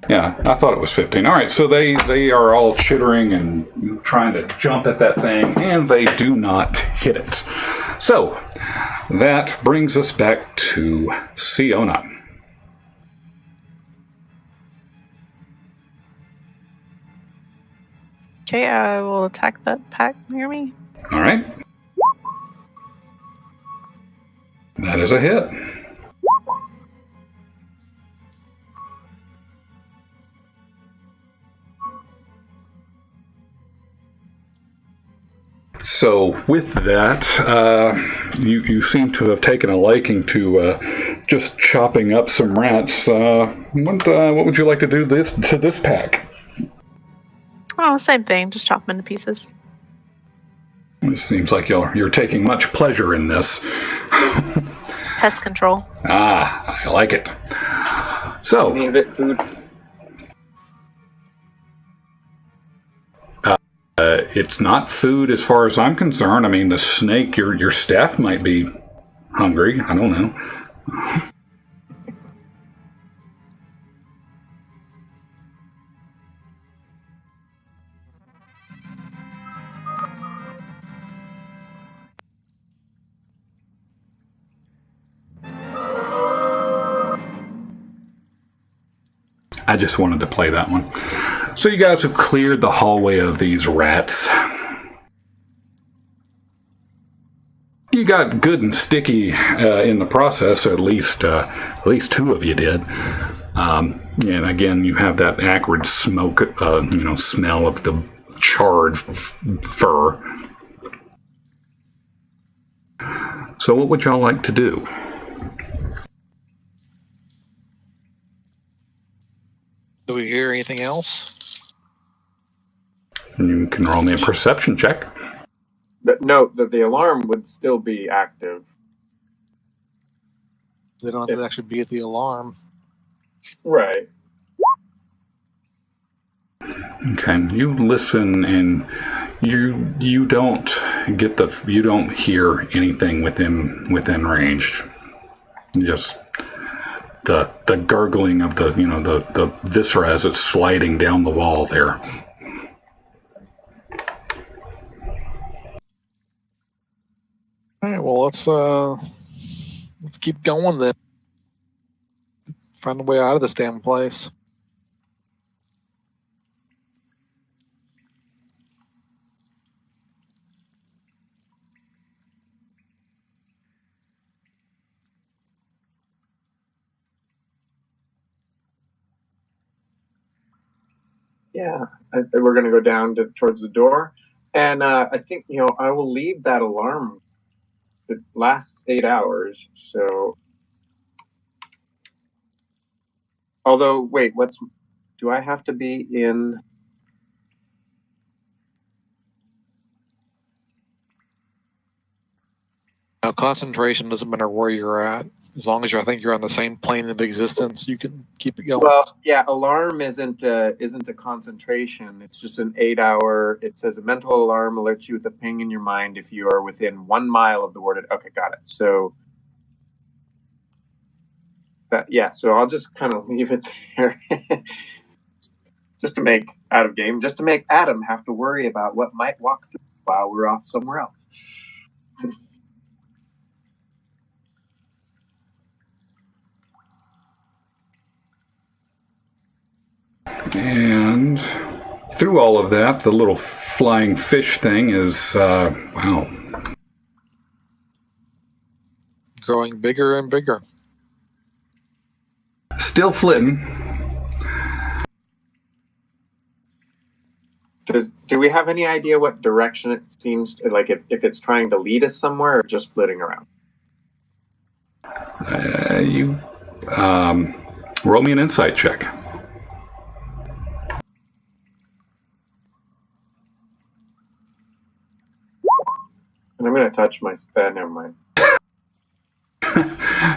Yeah, I thought it was 15. All right, so they are all chittering and trying to jump at that thing, and they do not hit it. So that brings us back to Siona. Okay, I will attack that pack near me. All right. That is a hit. So with that, you seem to have taken a liking to just chopping up some rats. What would you like to do to this pack? Oh, same thing. Just chop them into pieces. It seems like you're taking much pleasure in this. Pest control. I like it. So, Any of it food? it's not food as far as I'm concerned. I mean, the snake, your staff might be hungry. I don't know. I just wanted to play that one. So you guys have cleared the hallway of these rats. You got good and sticky in the process, or at least two of you did. And again, you have that acrid smoke, smell of the charred fur. So what would y'all like to do? Do we hear anything else? You can roll me a perception check. But note that the alarm would still be active. They don't have to actually be at the alarm. Right. Okay, you listen and you don't hear anything within range. Just the gurgling of the viscera as it's sliding down the wall there. All right, well let's keep going then. Find a way out of this damn place. Yeah, we're going to go down towards the door, and I think I will leave that alarm. It lasts 8 hours, so. Although, wait, do I have to be in? Now, concentration doesn't matter where you're at. As long as I think you're on the same plane of existence, you can keep it going. Well, yeah, alarm isn't a concentration. It's just an 8-hour. It says a mental alarm alerts you with a ping in your mind if you are within 1 mile of the worded. Okay, got it. So so I'll just kind of leave it there, just to make Adam have to worry about what might walk through while we're off somewhere else. And through all of that, the little flying fish thing is, wow. Growing bigger and bigger. Still flitting. Do we have any idea what direction it seems, like if it's trying to lead us somewhere or just flitting around? You roll me an insight check. And I'm going to touch my... never mind.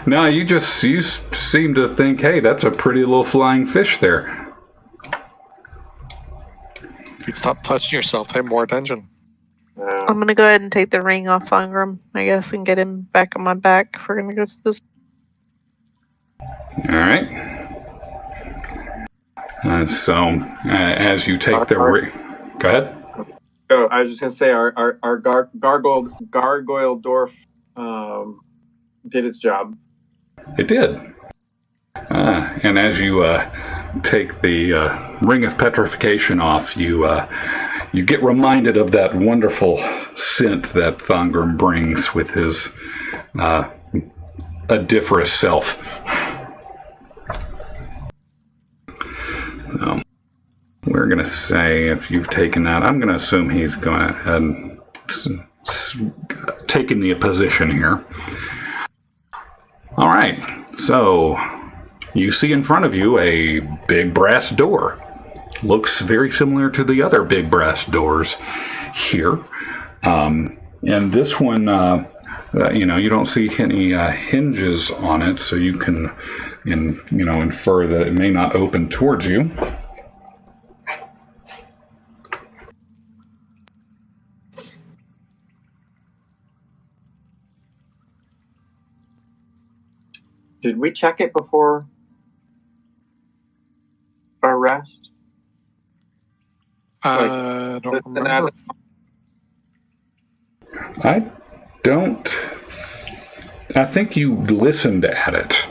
No, you seem to think, hey, that's a pretty little flying fish there. If you stop touching yourself, pay more attention. I'm going to go ahead and take the ring off Ingram, I guess, and get him back on my back if we're going to go to this. All right. As you take the ring... Go ahead. Oh, I was just going to say our gargoyle dwarf did its job. It did. And as you take the ring of petrification off, you get reminded of that wonderful scent that Thangram brings with his adiferous self. We're going to say, if you've taken that, I'm going to assume he's going ahead and taken the position here. All right, so you see in front of you a big brass door. Looks very similar to the other big brass doors here. And this one, you don't see any hinges on it, so you can, infer that it may not open towards you. Did we check it before our rest? I don't remember. I think you listened at it.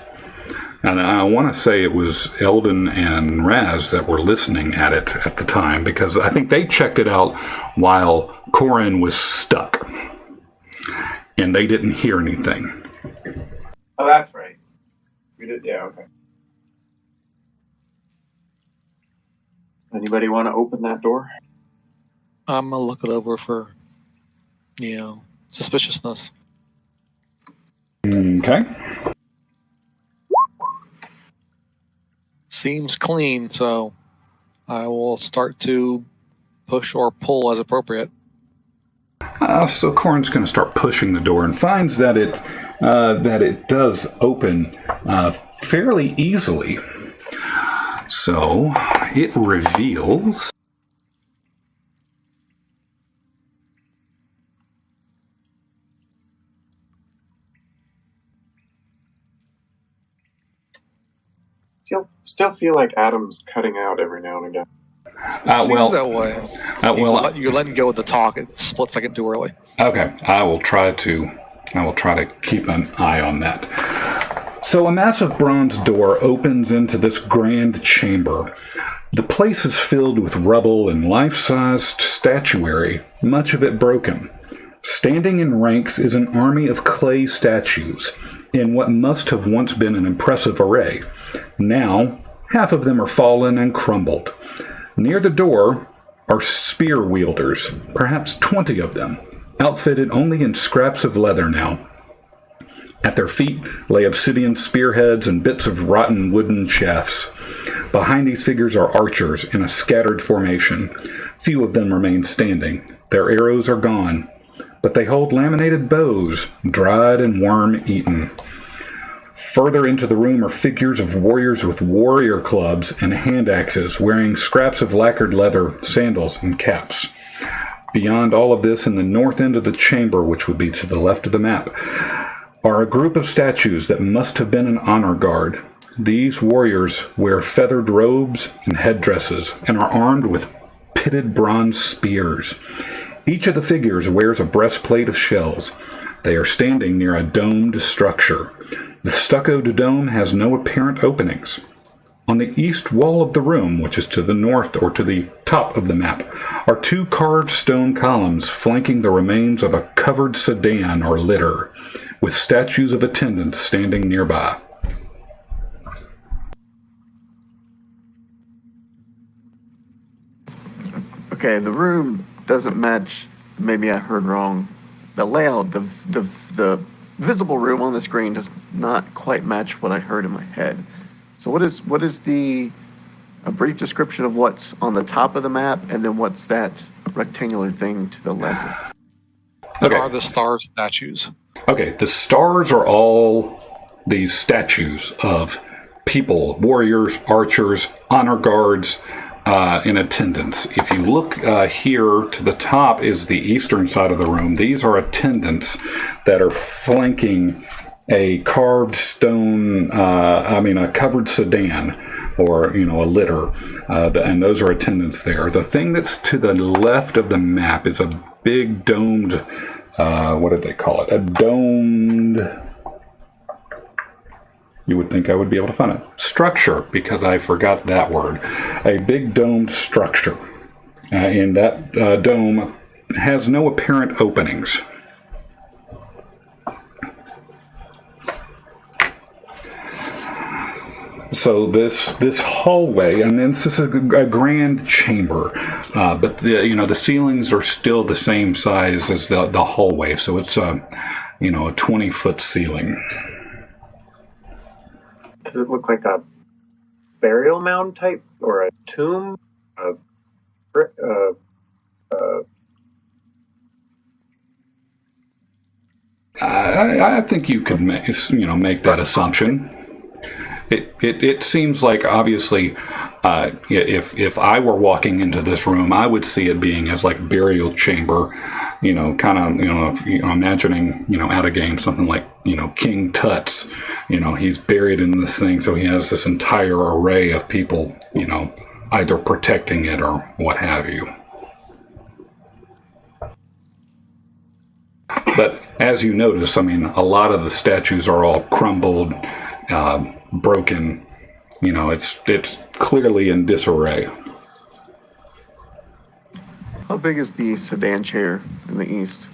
And I want to say it was Eldon and Raz that were listening at it at the time, because I think they checked it out while Corin was stuck. And they didn't hear anything. Oh, that's right. We did, yeah, okay. Anybody want to open that door? I'm going to look it over for, suspiciousness. Okay. Seems clean, so I will start to push or pull as appropriate. So Corin's going to start pushing the door and finds that it does open fairly easily. So it reveals Still feel like Adam's cutting out every now and again. Seems that way. You're letting go of the talk. It's a split second too early. Okay, I will try to keep an eye on that. So a massive bronze door opens into this grand chamber. The place is filled with rubble and life-sized statuary, much of it broken. Standing in ranks is an army of clay statues, in what must have once been an impressive array. Now, half of them are fallen and crumbled. Near the door are spear wielders, perhaps 20 of them, outfitted only in scraps of leather now. At their feet lay obsidian spearheads and bits of rotten wooden shafts. Behind these figures are archers in a scattered formation. Few of them remain standing. Their arrows are gone, but they hold laminated bows, dried and worm-eaten. Further into the room are figures of warriors with warrior clubs and hand axes, wearing scraps of lacquered leather, sandals, and caps. Beyond all of this, in the north end of the chamber, which would be to the left of the map, are a group of statues that must have been an honor guard. These warriors wear feathered robes and headdresses and are armed with pitted bronze spears. Each of the figures wears a breastplate of shells. They are standing near a domed structure. The stuccoed dome has no apparent openings. On the east wall of the room, which is to the north or to the top of the map, are two carved stone columns flanking the remains of a covered sedan or litter, with statues of attendants standing nearby. Okay, the room doesn't match. Maybe I heard wrong. The layout, the visible room on the screen does not quite match what I heard in my head. So what is a brief description of what's on the top of the map, and then what's that rectangular thing to the left? What are the star statues? Okay, the stars are all these statues of people, warriors, archers, honor guards, in attendance. If you look here to the top is the eastern side of the room. These are attendants that are flanking a carved stone, a covered sedan, or, a litter, and those are attendants there. The thing that's to the left of the map is a big domed, what did they call it? A domed... You would think I would be able to find it. Structure, because I forgot that word. A big domed structure. And that dome has no apparent openings. So this hallway, and then this is a grand chamber, but the ceilings are still the same size as the hallway. So it's a 20-foot ceiling. Does it look like a burial mound type or a tomb? I think you could make that assumption. It seems like, obviously, if I were walking into this room, I would see it being as like burial chamber, imagining, out of game, something like, King Tut's, he's buried in this thing, so he has this entire array of people, either protecting it or what have you. But as you notice, a lot of the statues are all crumbled, broken. It's clearly in disarray. How big is the sedan chair in the east?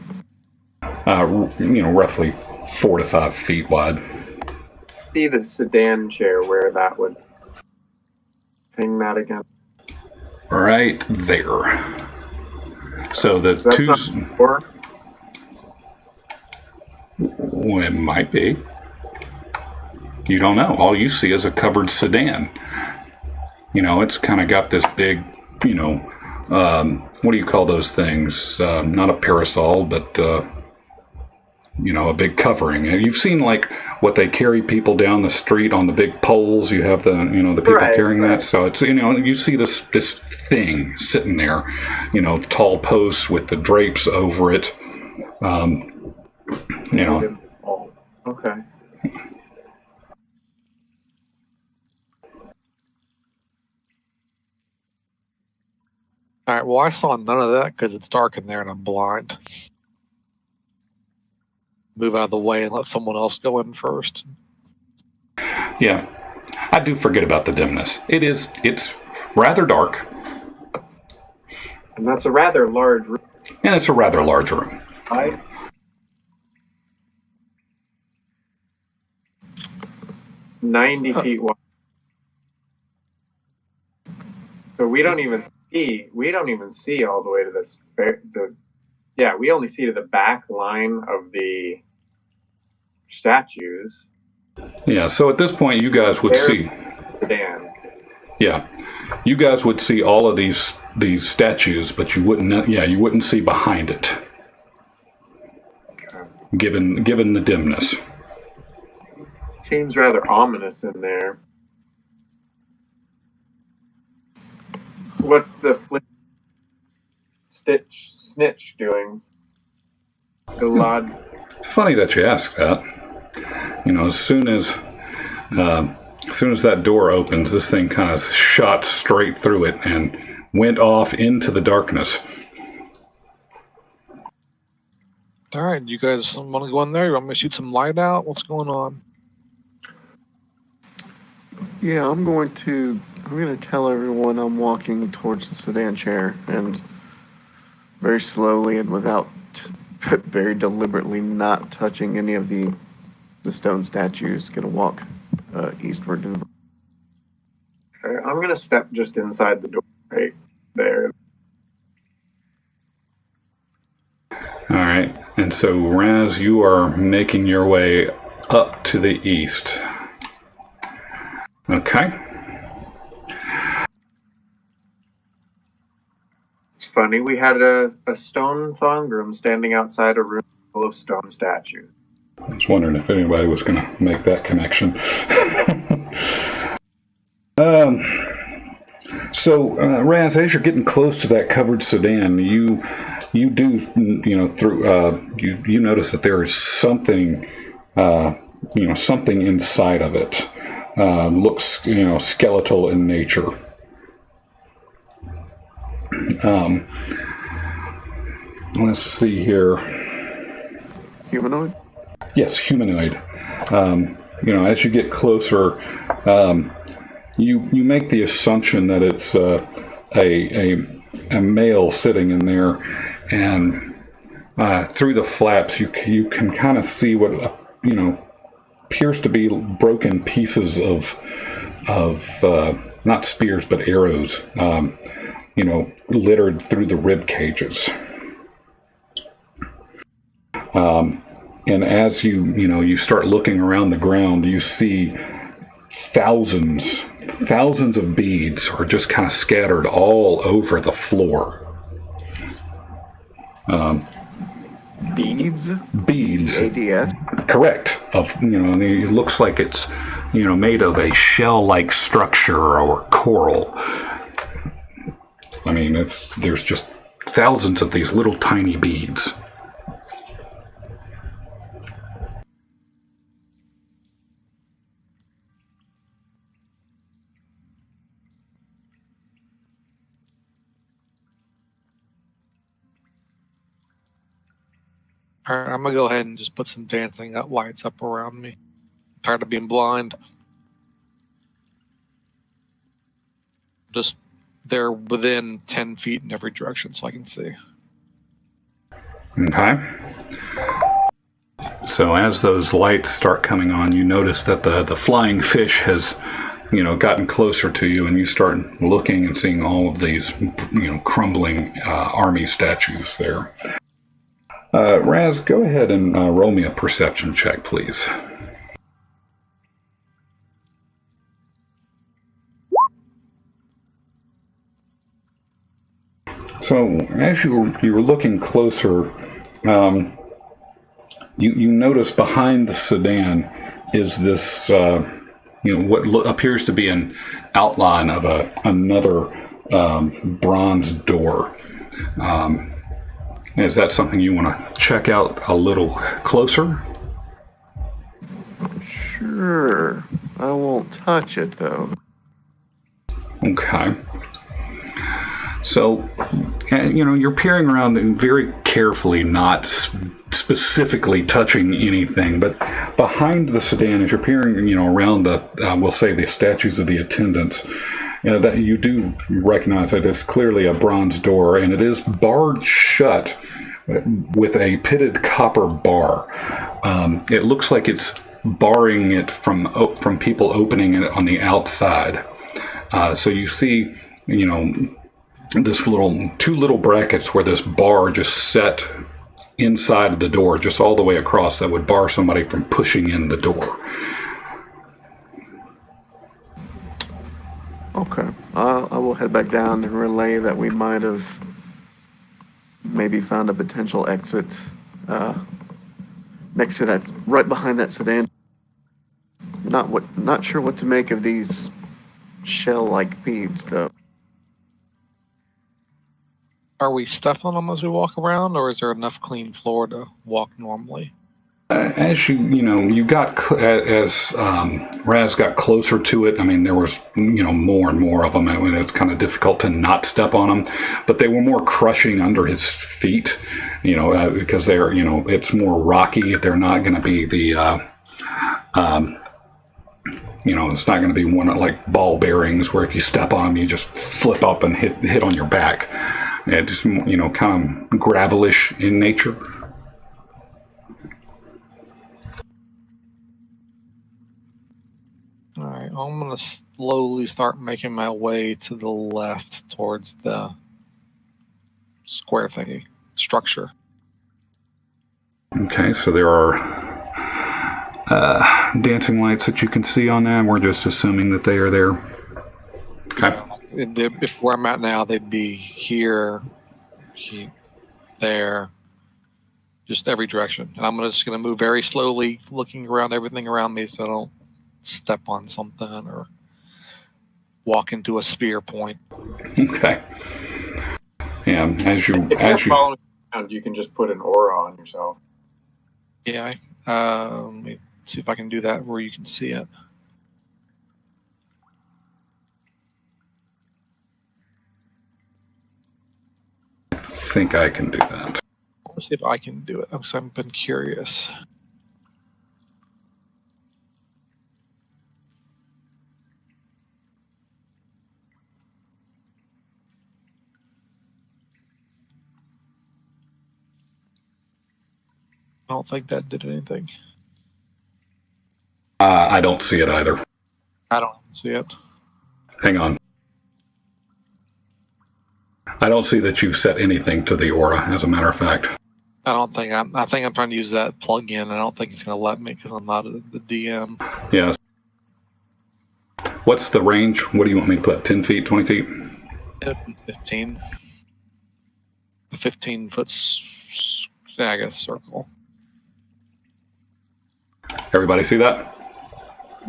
Roughly 4 to 5 feet wide. See the sedan chair where that would hang that again. Right there. So the two. Well, it might be. You don't know. All you see is a covered sedan. It's kind of got this big, what do you call those things? Not a parasol, but, a big covering. You've seen, like, what they carry people down the street on the big poles. You have the people carrying that. So it's, you see this thing sitting there, tall posts with the drapes over it. Okay. All right, well, I saw none of that because it's dark in there and I'm blind. Move out of the way and let someone else go in first. Yeah, I do forget about the dimness. It's rather dark. And that's a rather large room. And it's a rather large room. 90 feet wide. So we don't even see all the way to this. We only see to the back line of the statues. Yeah, so at this point, you guys would see. Dan. Yeah, you guys would see all of these statues, but you wouldn't. Yeah, you wouldn't see behind it. Given the dimness. Seems rather ominous in there. What's the snitch doing? Glad. Funny that you ask that. As soon as that door opens, this thing kind of shot straight through it and went off into the darkness. All right, you guys want to go in there? You want me to shoot some light out? What's going on? Yeah, I'm going to tell everyone I'm walking towards the sedan chair, and very slowly and without very deliberately not touching any of the stone statues, gonna walk eastward. I'm gonna step just inside the door right there. All right, and so Raz, you are making your way up to the east. Okay. It's funny, we had a stone thongrum standing outside a room full of stone statues. I was wondering if anybody was going to make that connection. So, Raz, as you're getting close to that covered sedan, you do, you notice that there is something, something inside of it. Looks, skeletal in nature. Let's see here. Humanoid? Yes, humanoid. As you get closer, you make the assumption that it's a male sitting in there, and through the flaps, you can kind of see what appears to be broken pieces of not spears but arrows, littered through the rib cages. And as you start looking around the ground, you see thousands of beads are just kind of scattered all over the floor. Beads? Beads. ADS? Correct. It looks like it's, made of a shell-like structure or coral. I mean, there's just thousands of these little tiny beads. All right, I'm gonna go ahead and just put some dancing lights up around me. I'm tired of being blind. Just they're within 10 feet in every direction, so I can see. Okay. So as those lights start coming on, you notice that the flying fish has, gotten closer to you, and you start looking and seeing all of these, crumbling army statues there. Raz, go ahead and roll me a perception check, please. So, as you were looking closer, you notice behind the sedan is this, what appears to be an outline of another bronze door. Is that something you want to check out a little closer? Sure. I won't touch it, though. Okay. So, you're peering around and very carefully, not specifically touching anything, but behind the sedan, as you're peering, around we'll say the statues of the attendants, that you do recognize that it's clearly a bronze door, and it is barred shut with a pitted copper bar. It looks like it's barring it from people opening it on the outside. So you see, this two little brackets where this bar just set inside of the door, just all the way across, that would bar somebody from pushing in the door. Okay. I will head back down and relay that we might have maybe found a potential exit next to that, right behind that sedan. Not sure what to make of these shell-like beads, though. Are we stepping on them as we walk around, or is there enough clean floor to walk normally? As you got as Raz got closer to it. I mean, there was more and more of them. I mean, it's kind of difficult to not step on them, but they were more crushing under his feet. Because they're it's more rocky. They're not going to be the it's not going to be one of like ball bearings where if you step on them, you just flip up and hit on your back. It's kind of gravelish in nature. All right, I'm going to slowly start making my way to the left towards the square thingy structure. Okay, so there are dancing lights that you can see on that. We're just assuming that they are there. Okay. If where I'm at now, they'd be here, there, just every direction. And I'm just going to move very slowly, looking around everything around me so I don't step on something or walk into a spear point. Okay. Yeah, as you following around, you can just put an aura on yourself. Yeah, let me see if I can do that where you can see it. I think I can do that. Let's see if I can do it because I've been curious. I don't think that did anything. I don't see it either. I don't see it. Hang on. I don't see that you've set anything to the aura, as a matter of fact. I think I'm trying to use that plug-in. I don't think it's going to let me because I'm not the DM. Yes. What's the range? What do you want me to put? 10 feet, 20 feet? 15. 15-foot, circle. Everybody see that?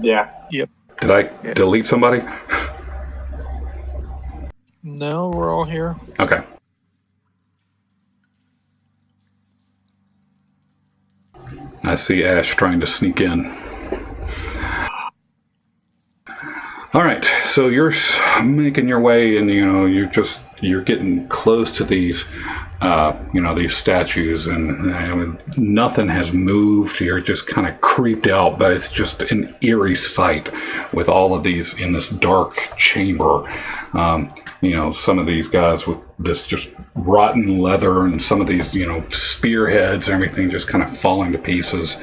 Yeah. Yep. Did I delete somebody? No, we're all here. Okay. I see Ash trying to sneak in. All right, so you're making your way, and you're getting close to these, these statues, and nothing has moved. You're just kind of creeped out, but it's just an eerie sight with all of these in this dark chamber. Some of these guys with this just rotten leather, and some of these, spearheads and everything just kind of falling to pieces,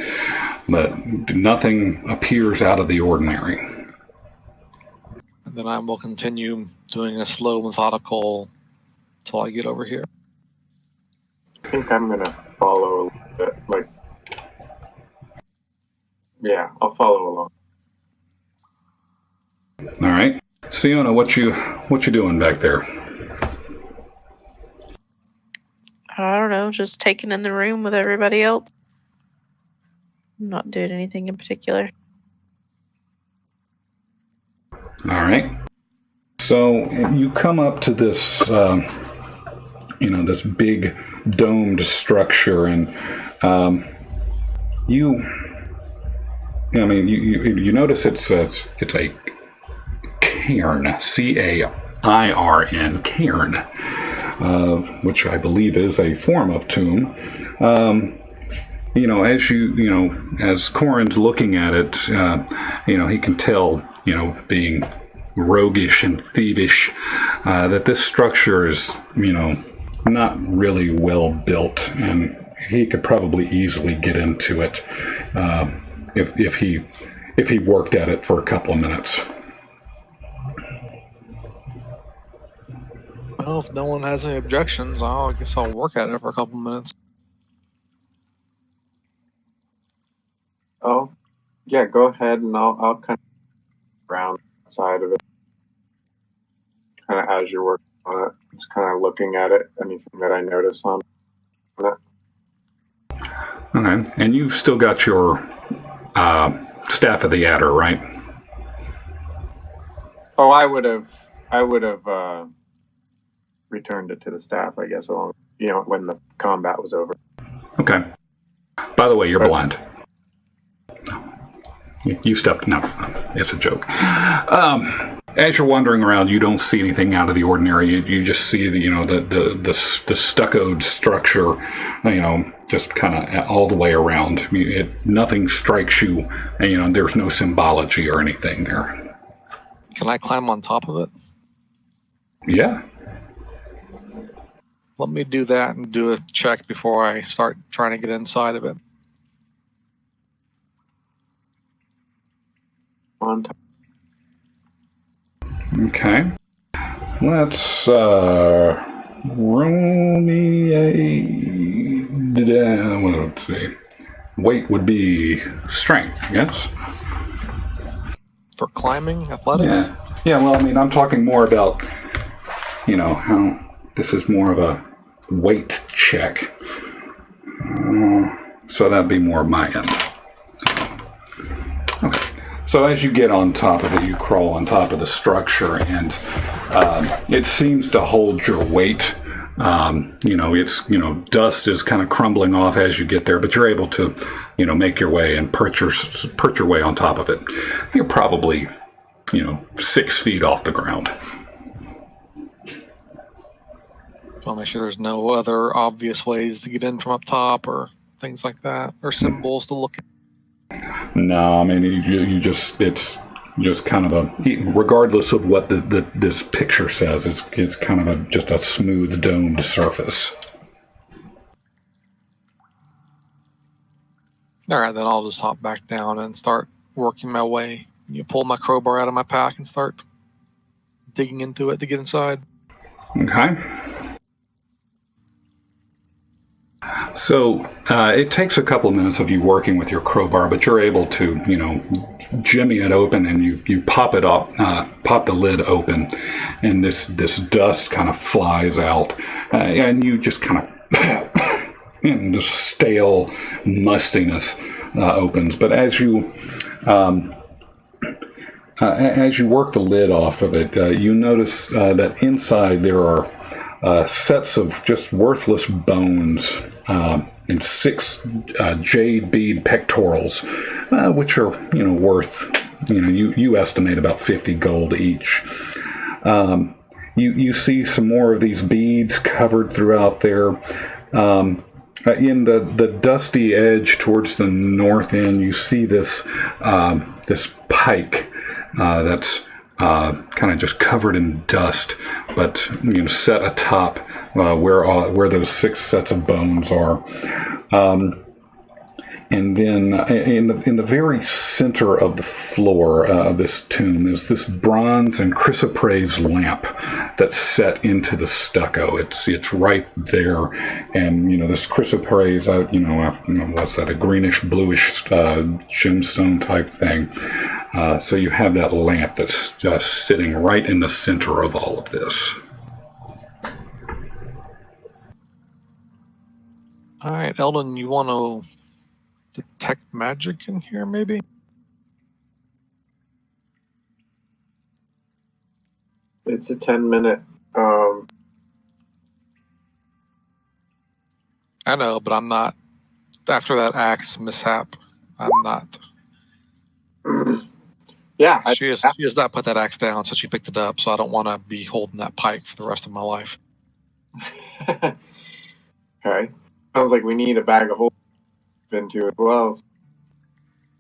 but nothing appears out of the ordinary. And then I will continue doing a slow, methodical till I get over here. I think I'm going to follow a little bit. I'll follow along. All right. Siona, what you doing back there? I don't know, just taking in the room with everybody else. I'm not doing anything in particular. All right. So you come up to this, this big domed structure, and you notice it's a cairn, C-A-I-R-N, cairn, which I believe is a form of tomb. As Corin's looking at it, he can tell, being roguish and thievish, that this structure is, not really well built, and he could probably easily get into it if he worked at it for a couple of minutes. Well, if no one has any objections, I guess I'll work at it for a couple minutes. Oh, yeah, go ahead, and I'll kind of around the side of it, kind of as you're working on it, just kind of looking at it, anything that I notice on it. Okay, and you've still got your Staff of the Adder, right? Oh, I would have returned it to the staff, I guess, along when the combat was over. Okay. By the way, you're blind. You stepped. No, it's a joke. As you're wandering around, you don't see anything out of the ordinary. You just see the stuccoed structure, just kind of all the way around. Nothing strikes you. There's no symbology or anything there. Can I climb on top of it? Yeah. Let me do that and do a check before I start trying to get inside of it. On top. Okay. Let's roll me a. Let's see. Weight would be strength, yes? For climbing, athletics? Yeah, well, I mean, I'm talking more about, how this is more of a weight check. So that'd be more my end. Okay. So as you get on top of it, you crawl on top of the structure, and it seems to hold your weight. It's dust is kind of crumbling off as you get there, but you're able to, make your way and perch your way on top of it. You're probably, 6 feet off the ground. I'll make sure there's no other obvious ways to get in from up top or things like that, or symbols to look at. No, I mean, it's just kind of regardless of what this picture says, it's kind of just a smooth domed surface. All right, then I'll just hop back down and start working my way. Pull my crowbar out of my pack and start digging into it to get inside. Okay. So it takes a couple of minutes of you working with your crowbar, but you're able to, jimmy it open, and you pop it up, pop the lid open, and this dust kind of flies out, and you just kind of, and the stale mustiness opens. But as you work the lid off of it, you notice that inside there are sets of just worthless bones and 6 jade bead pectorals, which are worth you estimate about 50 gold each. You see some more of these beads covered throughout there. In the dusty edge towards the north end, you see this pike that's kind of just covered in dust, but set atop where those 6 sets of bones are. And then in the very center of the floor of this tomb is this bronze and chrysoprase lamp that's set into the stucco. It's right there, and this chrysoprase, what's that? A greenish bluish gemstone type thing. So you have that lamp that's just sitting right in the center of all of this. All right, Eldon, you want to detect magic in here, maybe? It's a 10-minute. I know, but I'm not. After that axe mishap, I'm not. Yeah, She has not put that axe down, so she picked it up. So I don't want to be holding that pike for the rest of my life. Okay. Sounds like we need a bag of holding into as well.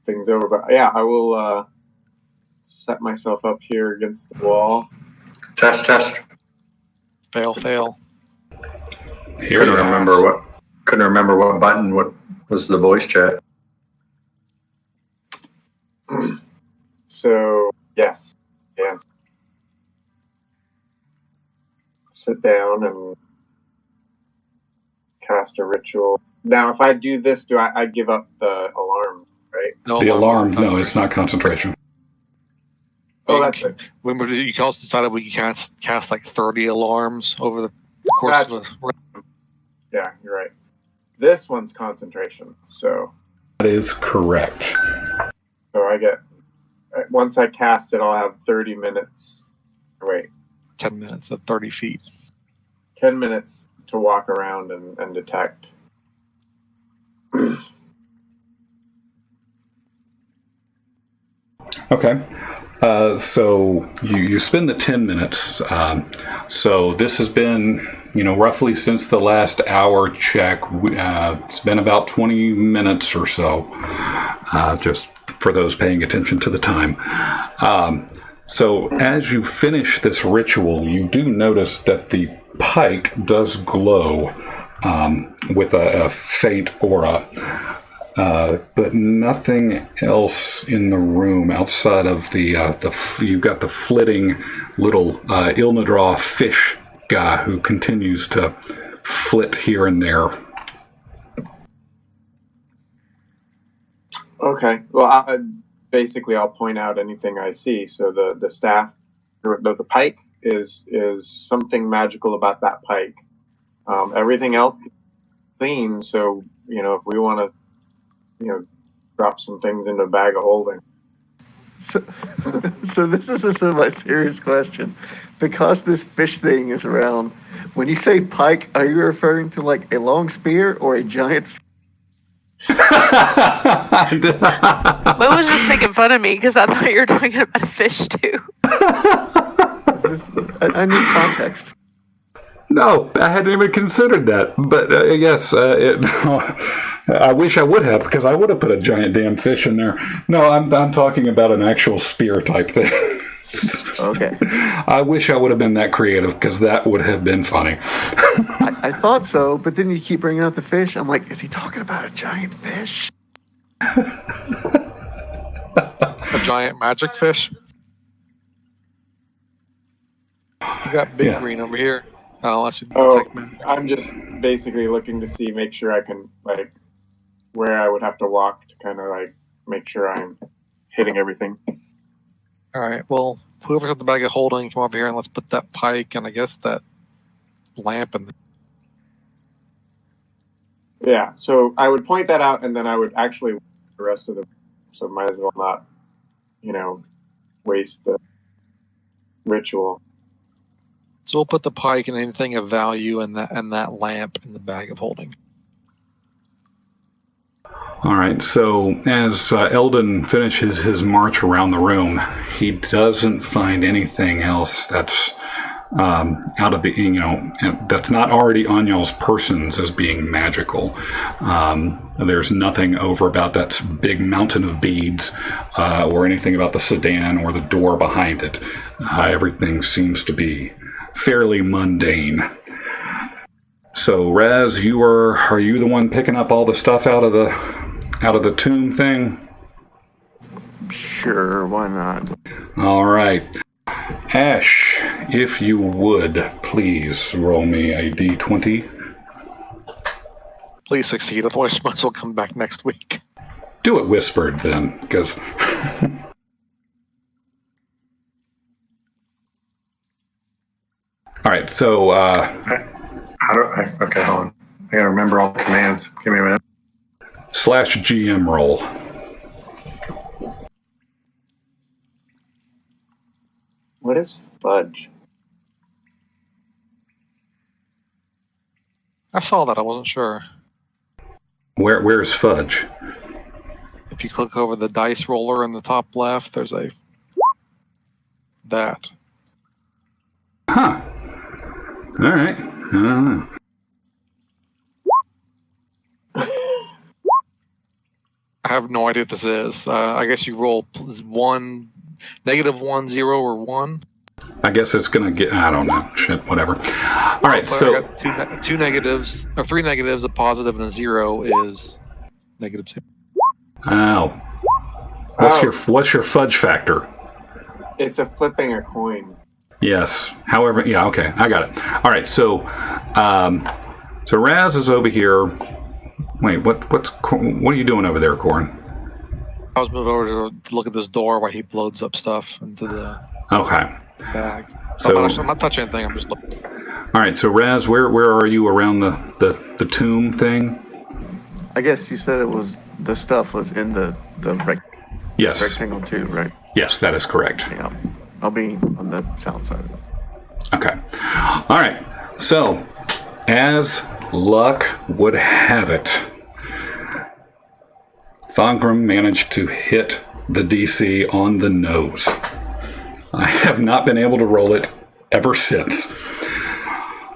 Things over, but yeah, I will set myself up here against the wall. Test. Fail. Couldn't remember what button. What was the voice chat? So yes. Sit down and cast a ritual. Now, if I do this, do I give up the alarm, right? No, The alarm, no, it's not concentration. Oh, that's it. Remember, you also decided we can cast like 30 alarms over the course of a... Yeah, you're right. This one's concentration, so... That is correct. So I once I cast it, I'll have 30 minutes. Wait, 10 minutes at 30 feet. 10 minutes to walk around and detect. Okay. So you spend the 10 minutes. So this has been, roughly since the last hour check. It's been about 20 minutes or so, just for those paying attention to the time. So as you finish this ritual, you do notice that the pike does glow with a faint aura. But nothing else in the room outside of you've got the flitting little Ilnadraw fish guy who continues to flit here and there. Okay. Well, I'll point out anything I see. So the staff, the pike is something magical about that pike. Everything else clean. So if we want to, drop some things into a bag of holding. So this is a semi-serious question. Because this fish thing is around, when you say pike, are you referring to like a long spear or a giant Will was just making fun of me because I thought you were talking about a fish too. I need context. No, I hadn't even considered that. But yes, I wish I would have, because I would have put a giant damn fish in there. No, I'm talking about an actual spear type thing. Okay. I wish I would have been that creative, because that would have been funny. I thought so, but then you keep bringing out the fish. I'm like, is he talking about a giant fish? A giant magic fish? You got Big Green over here. I'm just basically looking to make sure I can, where I would have to walk to kind of, make sure I'm hitting everything. All right, well, whoever's got the bag of holding, come over here and let's put that pike and I guess that lamp in. Yeah, so I would point that out and then I would actually the rest of the, so might as well not, waste the ritual. So we'll put the pike and anything of value and that lamp in the bag of holding. All right, so as Eldon finishes his march around the room, he doesn't find anything else that's out of the, that's not already on y'all's persons as being magical. There's nothing over about that big mountain of beads or anything about the sedan or the door behind it. Everything seems to be fairly mundane. So, Raz, are you the one picking up all the stuff out of the tomb thing? Sure, why not? All right. Ash, if you would, please roll me a d20. Please succeed, otherwise might as well come back next week. Do it whispered then, because... All right, so... okay, hold on. I gotta remember all the commands. Give me a minute. /GM roll. What is fudge? I saw that, I wasn't sure. Where's fudge? If you click over the dice roller in the top left, there's that. Huh. All right. I don't know. I have no idea what this is. I guess you roll -1, -1, 0, or 1. I guess it's going to get... I don't know. Shit, whatever. All right, so... I got two negatives, or 3 negatives, a positive, and a 0 is -2. Oh. What's your fudge factor? It's a flipping a coin. Yes. However, yeah, okay. I got it. All right, so Raz is over here. Wait, what are you doing over there, Corin? I was moving over to look at this door while he loads up stuff into the bag. So I'm not touching anything, I'm just looking. All right, so Raz, where are you around the tomb thing? I guess you said the stuff was in the Yes. Rectangle 2, right? Yes, that is correct. Yeah. I'll be on the south side of it. Okay. All right. So, as luck would have it, Thongrim managed to hit the DC on the nose. I have not been able to roll it ever since.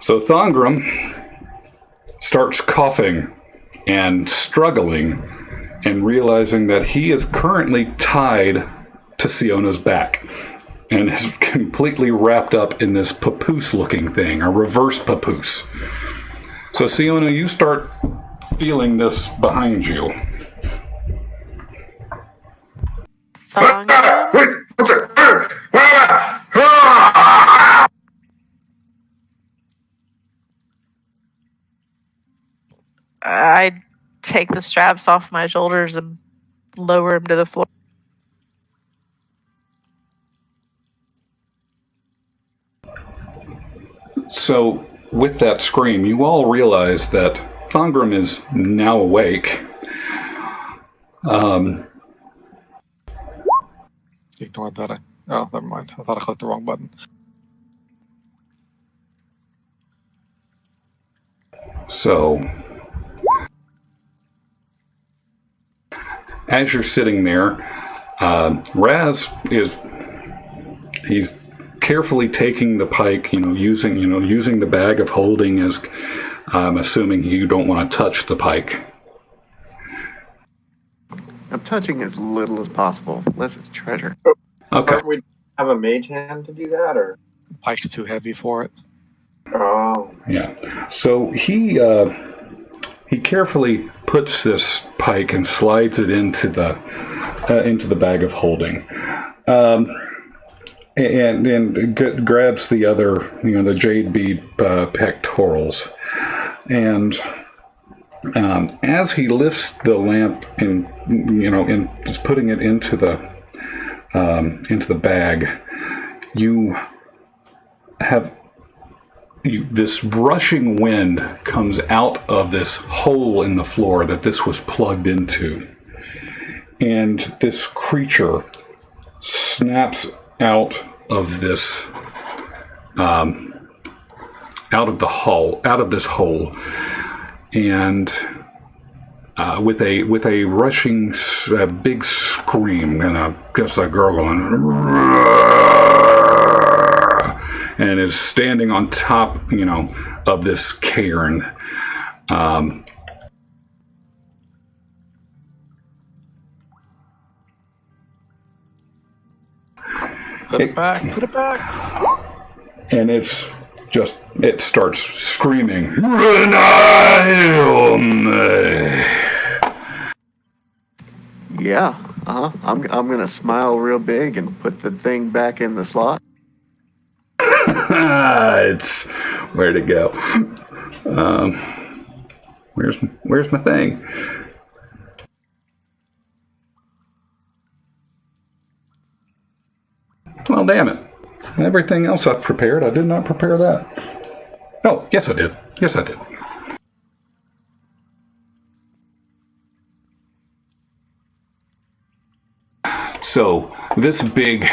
So Thongrim starts coughing and struggling and realizing that he is currently tied to Siona's back and is completely wrapped up in this papoose-looking thing, a reverse papoose. So Siona, you start feeling this behind you. Thongrim? I take the straps off my shoulders and lower him to the floor. So, with that scream, you all realize that Thongrim is now awake. Ignore that. Oh, never mind. I thought I clicked the wrong button. So, as you're sitting there, Raz he's carefully taking the pike, using the bag of holding as, assuming you don't want to touch the pike. I'm touching as little as possible, unless it's treasure. Okay. Don't we have a mage hand to do that, or? Pike's too heavy for it. Oh. Yeah. So he carefully puts this pike and slides it into the bag of holding, and grabs the other, the jade bead pectorals, and as he lifts the lamp and is putting it into the bag, you have. This rushing wind comes out of this hole in the floor that this was plugged into. And this creature snaps out of this, out of this hole. And with a rushing, big scream, and just a girl going, and is standing on top, of this cairn. Put it back. Put it back. And it starts screaming. Yeah, I'm gonna smile real big and put the thing back in the slot. It's where to go. Where's my thing? Well, damn it! Everything else I've prepared, I did not prepare that. Oh, yes, I did. Yes, I did. So this big,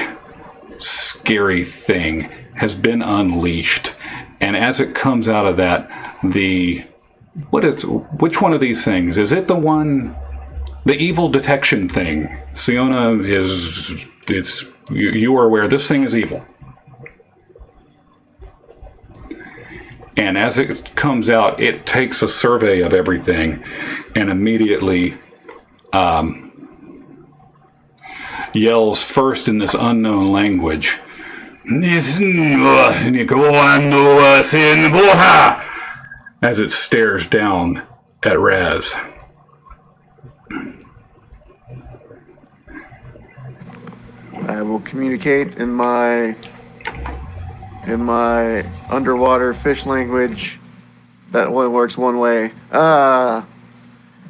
scary thing has been unleashed, and as it comes out of that, which one of these things is it? The evil detection thing. Siona you are aware this thing is evil, and as it comes out, it takes a survey of everything, and immediately yells first in this unknown language. As it stares down at Raz. I will communicate in my underwater fish language. That only works one way.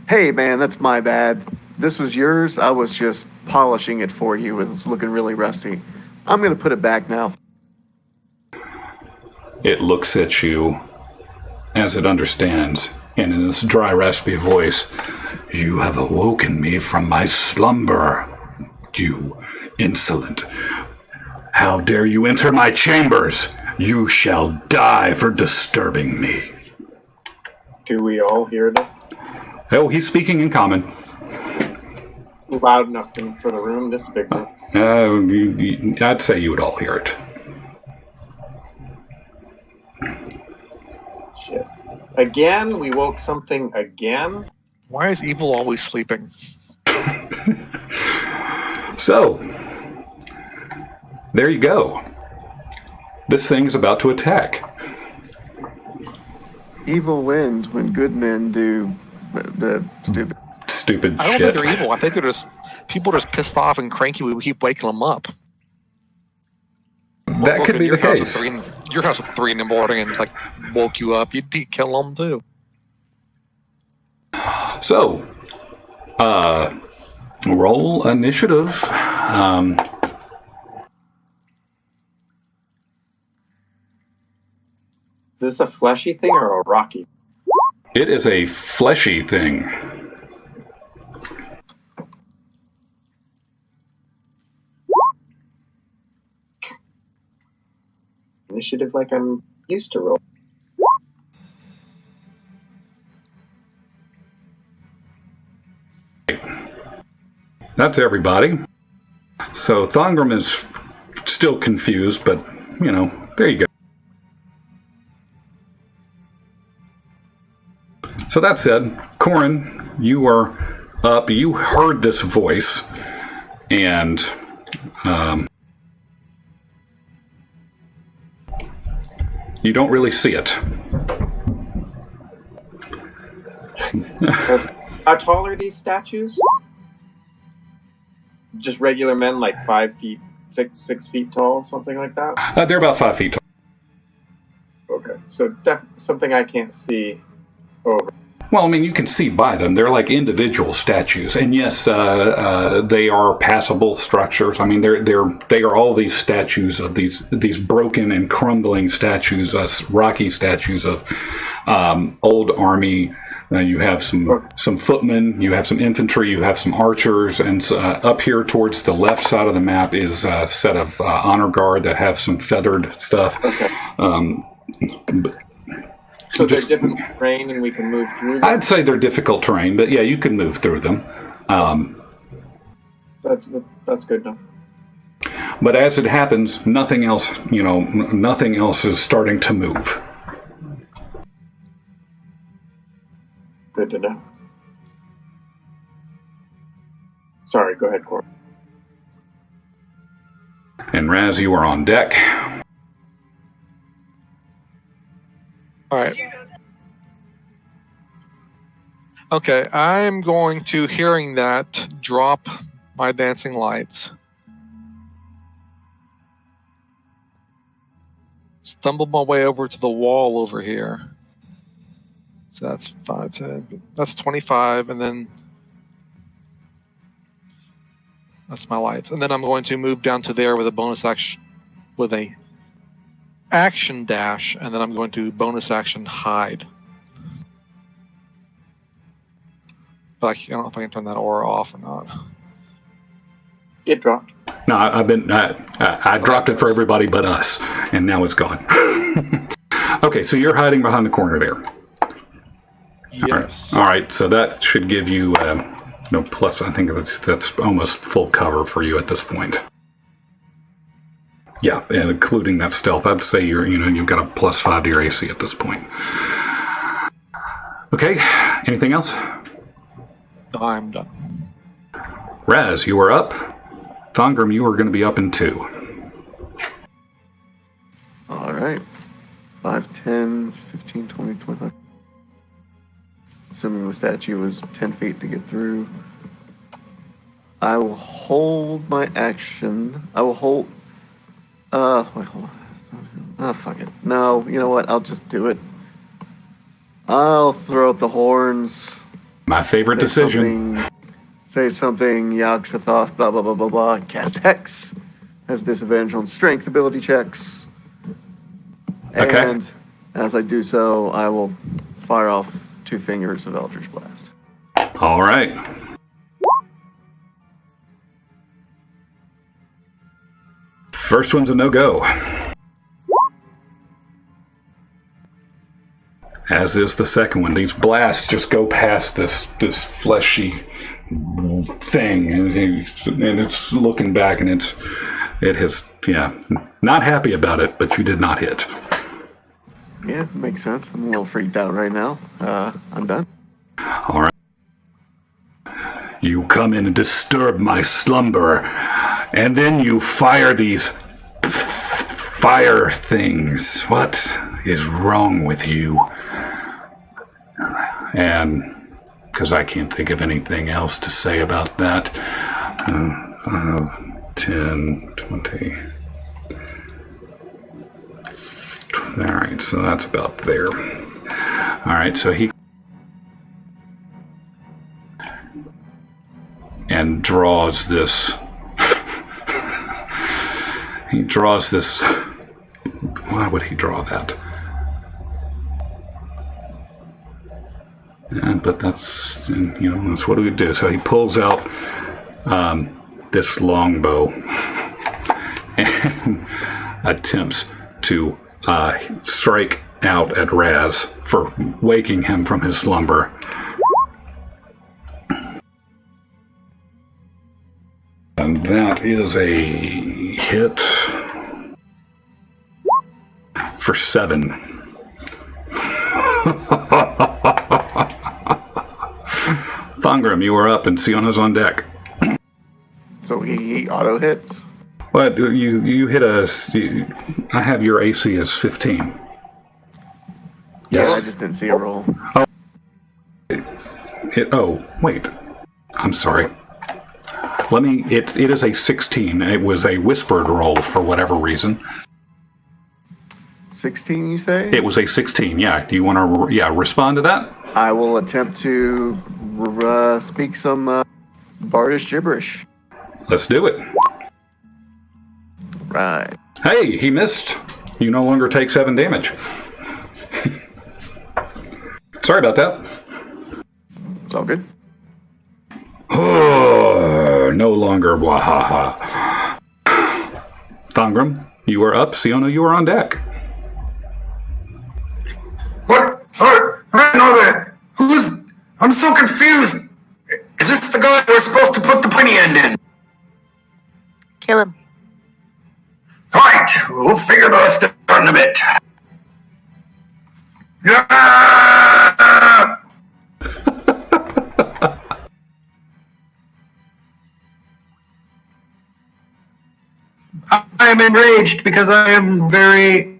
Hey man, that's my bad. This was yours. I was just polishing it for you. It's looking really rusty. I'm gonna put it back now. It looks at you as it understands, and in this dry, raspy voice, "You have awoken me from my slumber. You insolent. How dare you enter my chambers? You shall die for disturbing me. Do we all hear this? Oh, he's speaking in common. Loud enough for the room, this big room. I'd say you would all hear it. Shit. Again? We woke something again? Why is evil always sleeping? So, there you go. This thing's about to attack. Evil wins when good men do the stupid I don't shit. think they're evil. I think they're just people are just pissed off and cranky. We keep waking them up. That could be the case. Your house at 3 in the morning and like woke you up. You'd kill them too. So, roll initiative. Is this a fleshy thing or a rocky? It is a fleshy thing. Initiative like I'm used to roll. That's everybody. So Thongrim is still confused, but, there you go. So that said, Corin, you are up. You heard this voice, and you don't really see it. How tall are these statues? Just regular men, like 5 feet, 6 feet tall, something like that? They're about 5 feet tall. Okay, so something I can't see over. Well, I mean, you can see by them. They're like individual statues, and yes, they are passable structures. I mean, they are all these statues of these broken and crumbling statues, rocky statues of old army. You have some footmen, you have some infantry, you have some archers, and up here towards the left side of the map is a set of honor guard that have some feathered stuff. Okay. So they're different terrain and we can move through them? I'd say they're difficult terrain, but yeah, you can move through them. That's good enough. But as it happens, nothing else is starting to move. Good to know. Sorry, go ahead, Corin. And Raz, you are on deck. All right. Okay, I'm going to, hearing that, drop my dancing lights. Stumble my way over to the wall over here. So that's 5, 10, that's 25, and then that's my lights. And then I'm going to move down to there with a bonus action, with a action dash, and then I'm going to bonus action hide. But I don't know if I can turn that aura off or not. It dropped. No, I dropped it for everybody but us, and now it's gone. Okay, so you're hiding behind the corner there. Yes. All right, so that should give you plus. I think that's almost full cover for you at this point. Yeah, and including that stealth, I'd say you've got a +5 to your AC at this point. Okay, anything else? I'm done. Raz, you are up. Thongrim, you are going to be up in 2. All right. 5, 10, 15, 20, 25. Assuming the statue was 10 feet to get through. I will hold my action. I will hold... wait, hold on. Oh, fuck it. No, you know what? I'll just do it. I'll throw up the horns. My favorite decision. Say something, Yog-Sothoth, blah, blah, blah, blah, blah. Cast Hex. Has disadvantage on strength ability checks. Okay. And as I do so, I will fire off 2 fingers of Eldritch Blast. All right. First one's a no-go. As is the second one. These blasts just go past this fleshy thing, and it's looking back, and it has, not happy about it, but you did not hit. Yeah, makes sense. I'm a little freaked out right now. I'm done. All right. You come in and disturb my slumber, and then you fire these fire things. What is wrong with you? And because I can't think of anything else to say about that. 10, 20. All right, so that's about there. All right, so he and draws this. He draws this. Why would he draw that? But that's, that's what he would do. So he pulls out this longbow and attempts to strike out at Raz for waking him from his slumber. And that is a hit for 7. Thongrim, you are up, and Siona's on deck. So he auto hits? What, you hit I have your AC as 15. Yes. Yeah, I just didn't see a roll. Wait. I'm sorry. It is a 16. It was a whispered roll for whatever reason. 16, you say? It was a 16, yeah. Do you want to respond to that? I will attempt to speak some bardish gibberish. Let's do it. Right. Hey, he missed. You no longer take 7 damage. Sorry about that. It's all good. Oh, no longer wahaha. Thongrim, you are up. Siona, you are on deck. What? Sorry, I don't know that. I'm so confused. Is this the guy we're supposed to put the pointy end in? Kill him. All right, we'll figure the rest out in a bit. I am enraged because I am very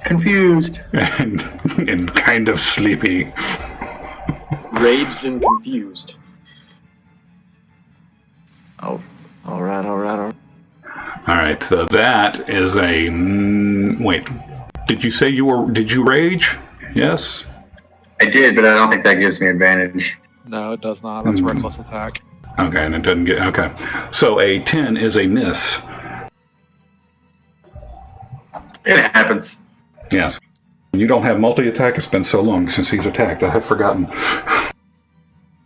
confused and kind of sleepy. Raged and confused. Oh, all right. All right, so that is a... wait, did you rage? Yes? I did, but I don't think that gives me advantage. No, it does not. That's reckless attack. Okay, and it doesn't get... Okay. So a 10 is a miss. It happens. Yes. You don't have multi-attack. It's been so long since he's attacked. I have forgotten.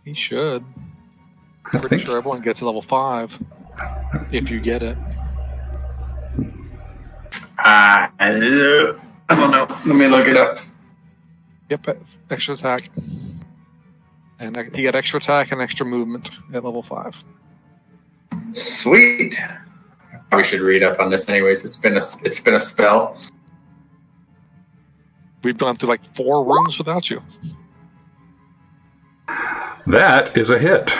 He should. I'm pretty sure everyone gets level 5. If you get it. I don't know. Let me look it up. Yep, extra attack. And he got extra attack and extra movement at level 5. Sweet. Probably should read up on this anyways. It's been a spell. We've gone through like 4 rooms without you. That is a hit.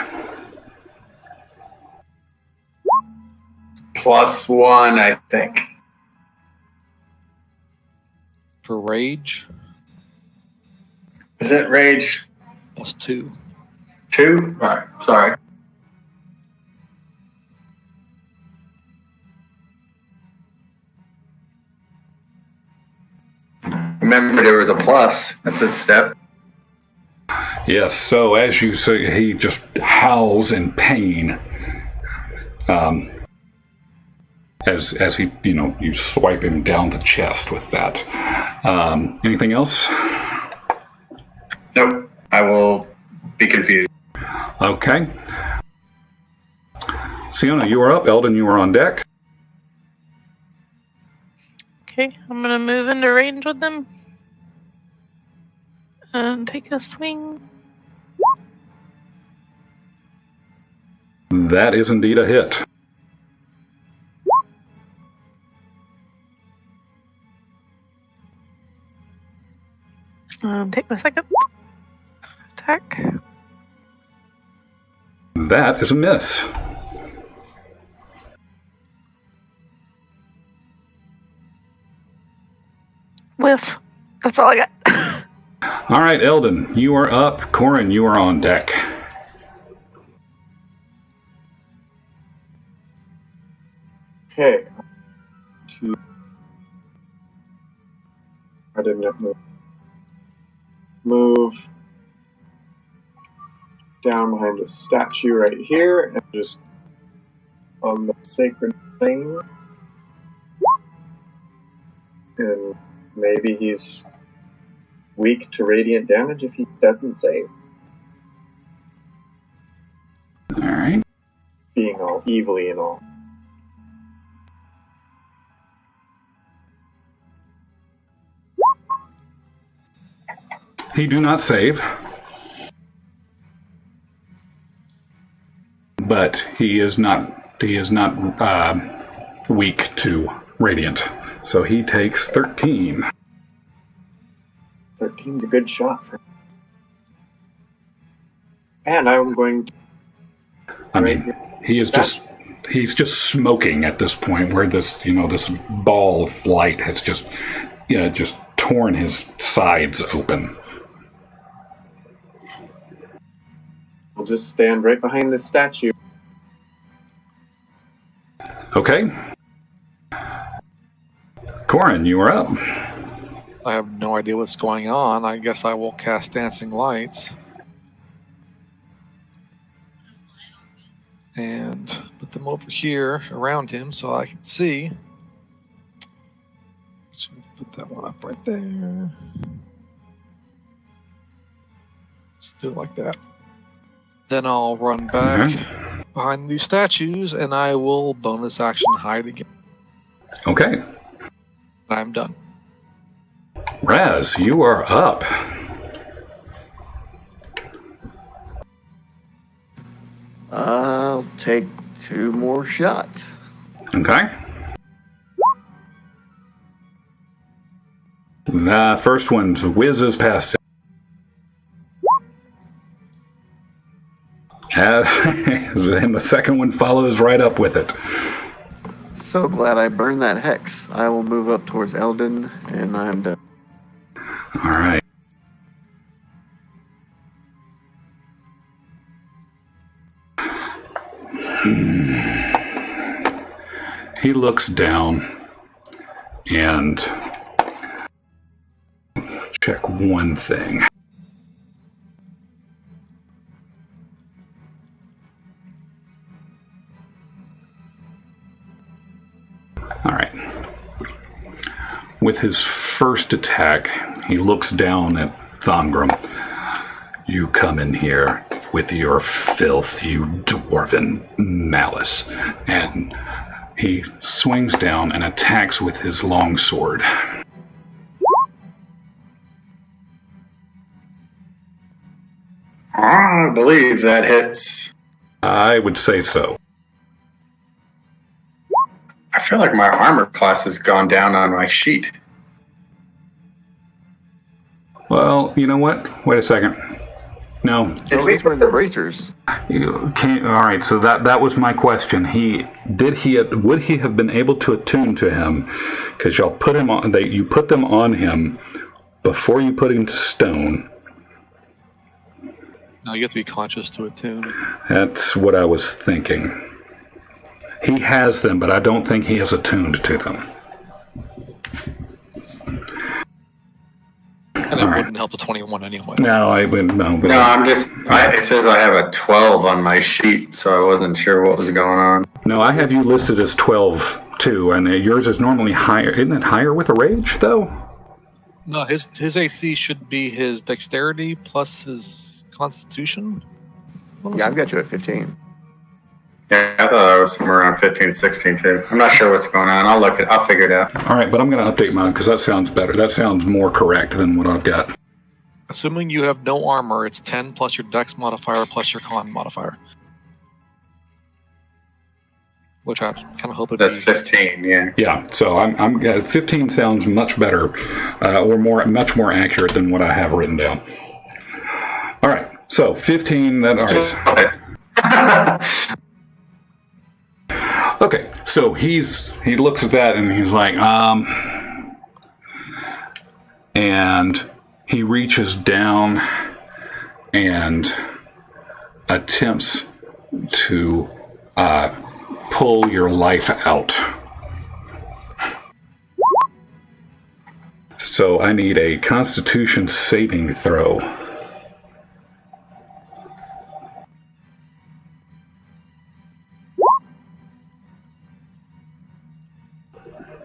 +1, I think. For rage? Is it rage? +2. 2? Alright, sorry. Remember, there was a plus. That's a step. Yes, so as you say, he just howls in pain. As he, you swipe him down the chest with that. Anything else? Nope. I will be confused. Okay. Siona, you are up. Eldon, you are on deck. Okay, I'm gonna move into range with them. And take a swing. That is indeed a hit. Take my second attack. That is a miss. Whiff. That's all I got. All right, Eldon, you are up. Corin, you are on deck. Okay. I didn't move down behind the statue right here and just on the sacred thing. And maybe he's weak to radiant damage if he doesn't save. All right. Being all evilly and all. He do not save. But he is not weak to radiant. So he takes 13. 13's a good shot for him. And I'm going to... I mean, he's just smoking at this point where this ball of light has just torn his sides open. I'll just stand right behind this statue. Okay. Corin, you are up. I have no idea what's going on. I guess I will cast Dancing Lights. And put them over here around him so I can see. So put that one up right there. Let's do it like that. Then I'll run back behind these statues and I will bonus action hide again. Okay. I'm done. Raz, you are up. I'll take 2 more shots. Okay. The first one whizzes past him. And the second one follows right up with it. So glad I burned that hex. I will move up towards Eldon, and I'm done. All right. He looks down and check one thing. All right. With his first attack, he looks down at Thongrim. You come in here with your filth, you dwarven malice. And he swings down and attacks with his longsword. I believe that hits. I would say so. I feel like my armor class has gone down on my sheet. Well, you know what? Wait a second. No. Oh, these were the bracers. You can't, all right, so that was my question. Would he have been able to attune to him? Because y'all put him on. You put them on him before you put him to stone. No, you have to be conscious to attune. That's what I was thinking. He has them, but I don't think he is attuned to them. And it wouldn't help the 21 anyway. No, I wouldn't. No, I'm just. It says I have a 12 on my sheet, so I wasn't sure what was going on. No, I have you listed as 12 too, and yours is normally higher. Isn't it higher with a rage though? No, his AC should be his dexterity plus his constitution. Yeah, I've got you at 15. Yeah, I thought I was somewhere around 15, 16 too. I'm not sure what's going on. I'll figure it out. All right, but I'm going to update mine because that sounds better. That sounds more correct than what I've got. Assuming you have no armor, it's 10 plus your dex modifier plus your con modifier. Which I kind of hope That's 15, yeah. Yeah, so I'm 15 sounds much better, or much more accurate than what I have written down. All right, so 15. Okay, so he looks at that and he's like, and he reaches down and attempts to pull your life out. So I need a Constitution saving throw.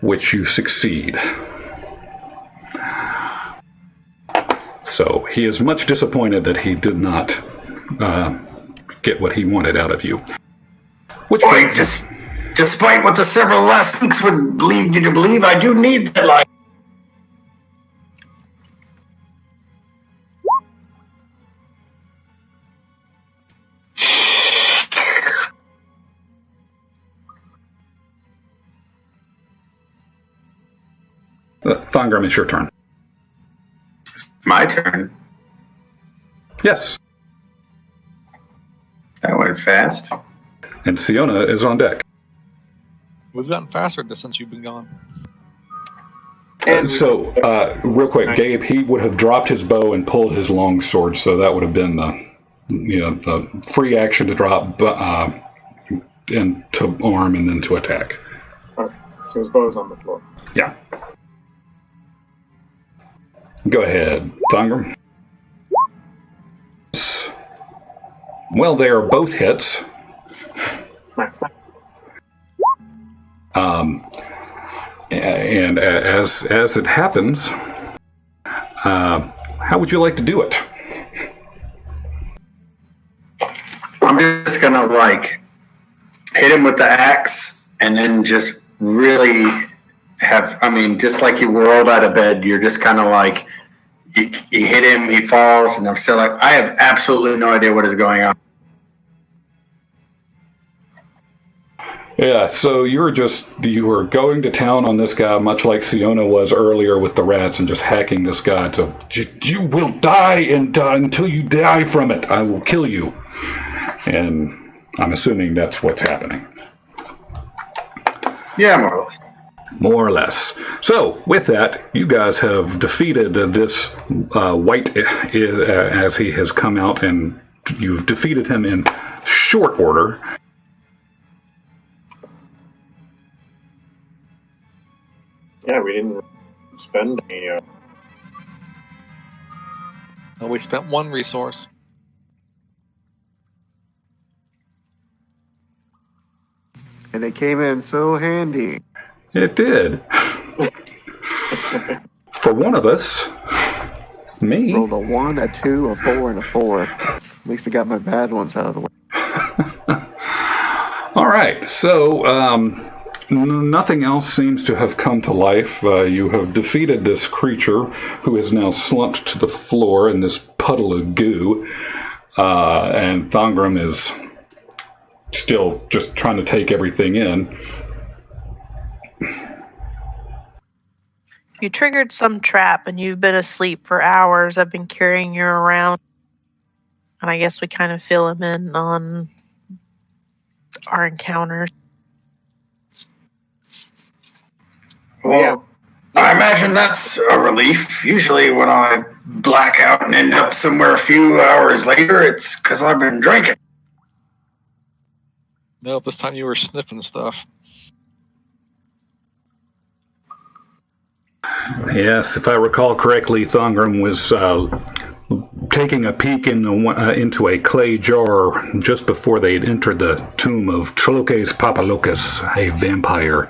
Which you succeed. So he is much disappointed that he did not get what he wanted out of you. Despite what the several last weeks would lead you to believe, I do need that life. Thangram, it's your turn. My turn. Yes. That went fast. And Siona is on deck. We've gotten faster since you've been gone. And So, real quick, Gabe, he would have dropped his bow and pulled his long sword, so that would have been the free action to drop and to arm and then to attack. okay, so his bow's on the floor. Yeah. Go ahead, Thangram. Well, they are both hits. Smack, smack. And as it happens, how would you like to do it? I'm just gonna hit him with the axe and then just really just like you rolled out of bed, you're just kind of like, you hit him, he falls, and I'm still like, I have absolutely no idea what is going on. Yeah, so you were going to town on this guy, much like Siona was earlier with the rats, and just hacking this guy to, you will die and die until you die from it. I will kill you. And I'm assuming that's what's happening. Yeah, more or less. More or less. So, with that, you guys have defeated this white as he has come out, and you've defeated him in short order. Yeah, we didn't spend any. And we spent one resource. And it came in so handy. It did. For one of us, me. Rolled a 1, a 2, a 4, and a 4. At least I got my bad ones out of the way. All right, so nothing else seems to have come to life. You have defeated this creature who is now slumped to the floor in this puddle of goo, and Thangram is still just trying to take everything in. You triggered some trap and you've been asleep for hours. I've been carrying you around. And I guess we kind of fill him in on our encounters. Well, I imagine that's a relief. Usually when I black out and end up somewhere a few hours later, it's because I've been drinking. No, this time you were sniffing stuff. Yes, if I recall correctly, Thangram was taking a peek into a clay jar just before they had entered the tomb of Papalokas, a vampire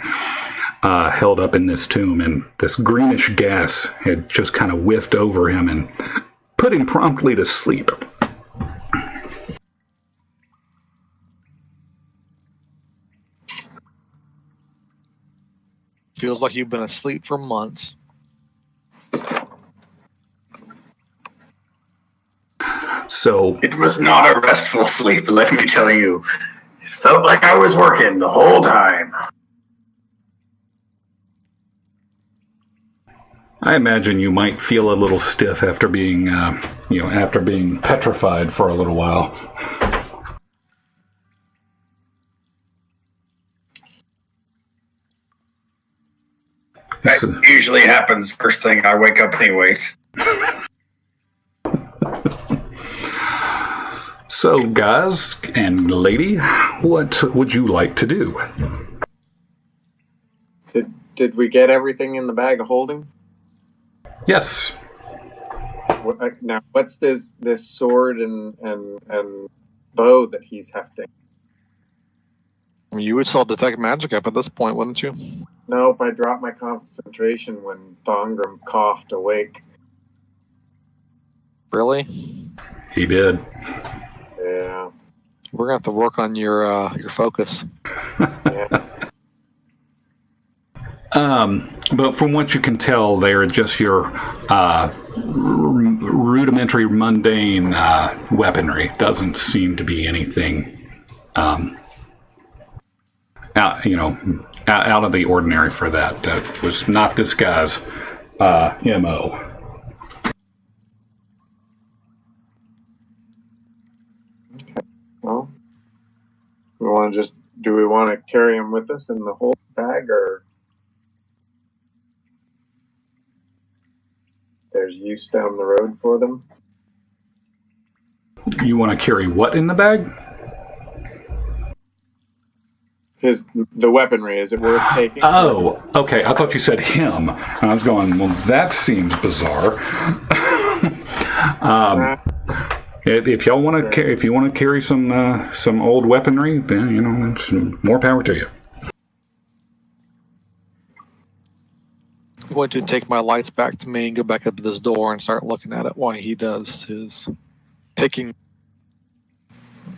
held up in this tomb, and this greenish gas had just kind of whiffed over him and put him promptly to sleep. feels like you've been asleep for months. So It was not a restful sleep, let me tell you. It felt like I was working the whole time. I imagine you might feel a little stiff after being, after being petrified for a little while. That usually happens first thing I wake up anyways. So, guys and lady, what would you like to do? Did we get everything in the bag of holding? Yes. Now, what's this sword and bow that he's hefting? I mean, you would still detect magic up at this point, wouldn't you? Nope, I dropped my concentration when Thongrim coughed awake. Really? He did. Yeah. We're gonna have to work on your focus. Yeah. But from what you can tell, they are just your rudimentary, mundane weaponry. Doesn't seem to be anything, out of the ordinary for that. That was not this guy's MO. Well, do we want to carry him with us in the whole bag, or there's use down the road for them? You want to carry what in the bag? The weaponry, is it worth taking? Oh, okay. I thought you said him. And I was going, well, that seems bizarre. If y'all want to, if you want to carry some old weaponry, then it's more power to you. I'm going to take my lights back to me and go back up to this door and start looking at it while he does his picking.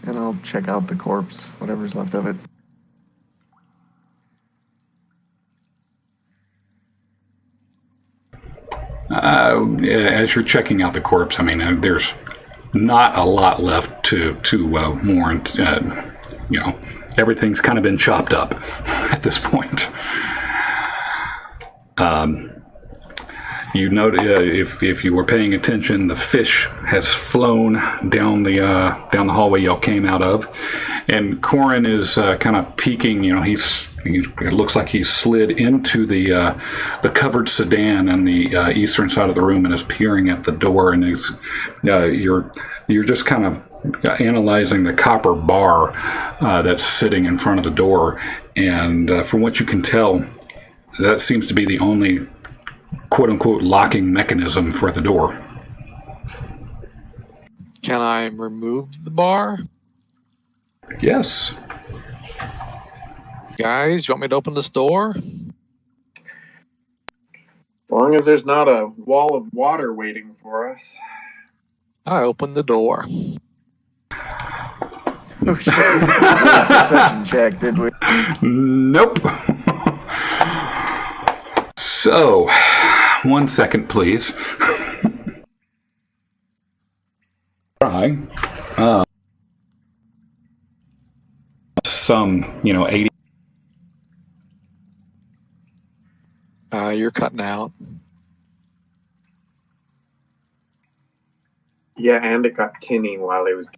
And I'll check out the corpse, whatever's left of it. As you're checking out the corpse, I mean, there's not a lot left to warrant. Everything's kind of been chopped up at this point. You note if you were paying attention, the fish has flown down the hallway y'all came out of, and Corin is kind of peeking. It looks like he slid into the covered sedan on the eastern side of the room and is peering at the door. And you're just kind of analyzing the copper bar that's sitting in front of the door, and from what you can tell, that seems to be the only quote-unquote locking mechanism for the door. Can I remove the bar? Yes. Guys, you want me to open this door? As long as there's not a wall of water waiting for us. I opened the door. Oh shit! We did a perception check, did we? Nope. So, 1 second, please. Try. Some, 80. You're cutting out. Yeah, and it got tinny while it was.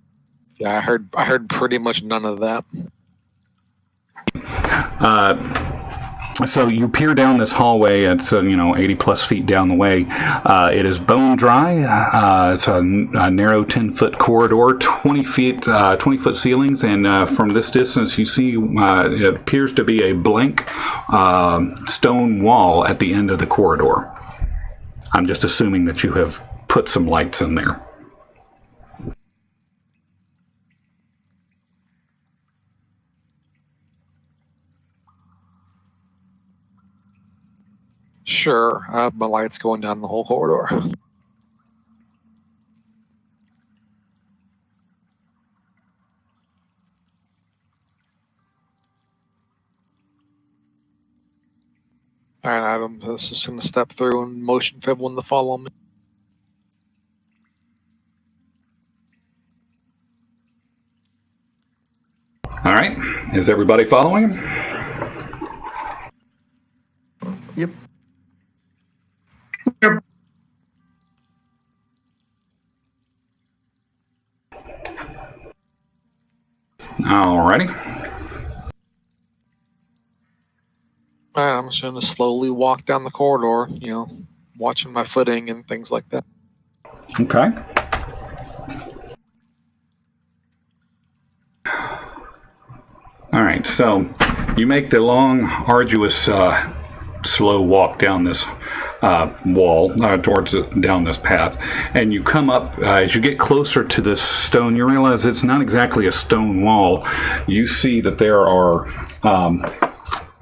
Yeah, I heard pretty much none of that. So you peer down this hallway. It's 80 plus feet down the way. It is bone dry. It's a narrow 10-foot corridor, 20 foot ceilings, and from this distance you see it appears to be a blank stone wall at the end of the corridor. I'm just assuming that you have put some lights in there. Sure, I have my lights going down the whole corridor. All right, I'm just going to step through and motion for everyone to follow me. All right. Is everybody following him? Yep. All righty. All right, I'm just going to slowly walk down the corridor, watching my footing and things like that. Okay. All right, so you make the long, arduous, slow walk down this wall, down this path, and you come up, as you get closer to this stone, you realize it's not exactly a stone wall. You see that there are,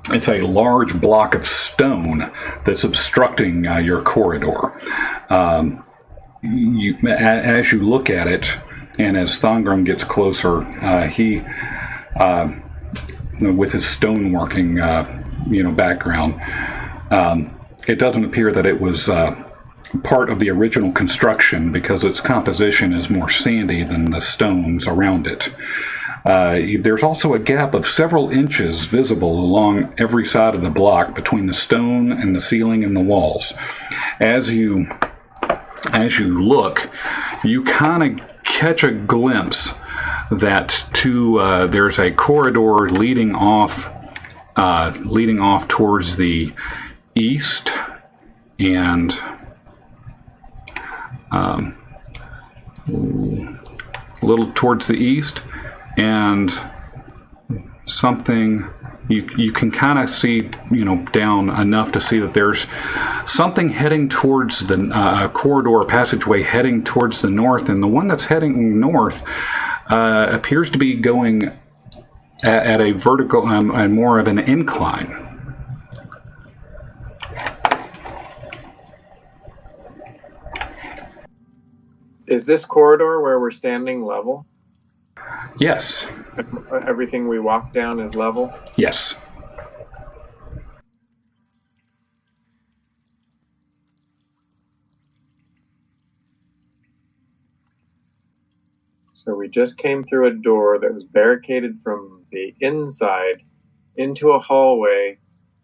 it's a large block of stone that's obstructing your corridor. As you look at it, and as Thongrum gets closer, he... with his stoneworking, background, it doesn't appear that it was part of the original construction because its composition is more sandy than the stones around it. There's also a gap of several inches visible along every side of the block between the stone and the ceiling and the walls. As you look, you kind of catch a glimpse that there's a corridor leading off towards the east and a little towards the east, and something you can kind of see, down enough to see that there's something heading towards the corridor passageway heading towards the north, and the one that's heading north appears to be going at a vertical and more of an incline. Is this corridor where we're standing level? Yes. Everything we walk down is level? Yes. So we just came through a door that was barricaded from the inside into a hallway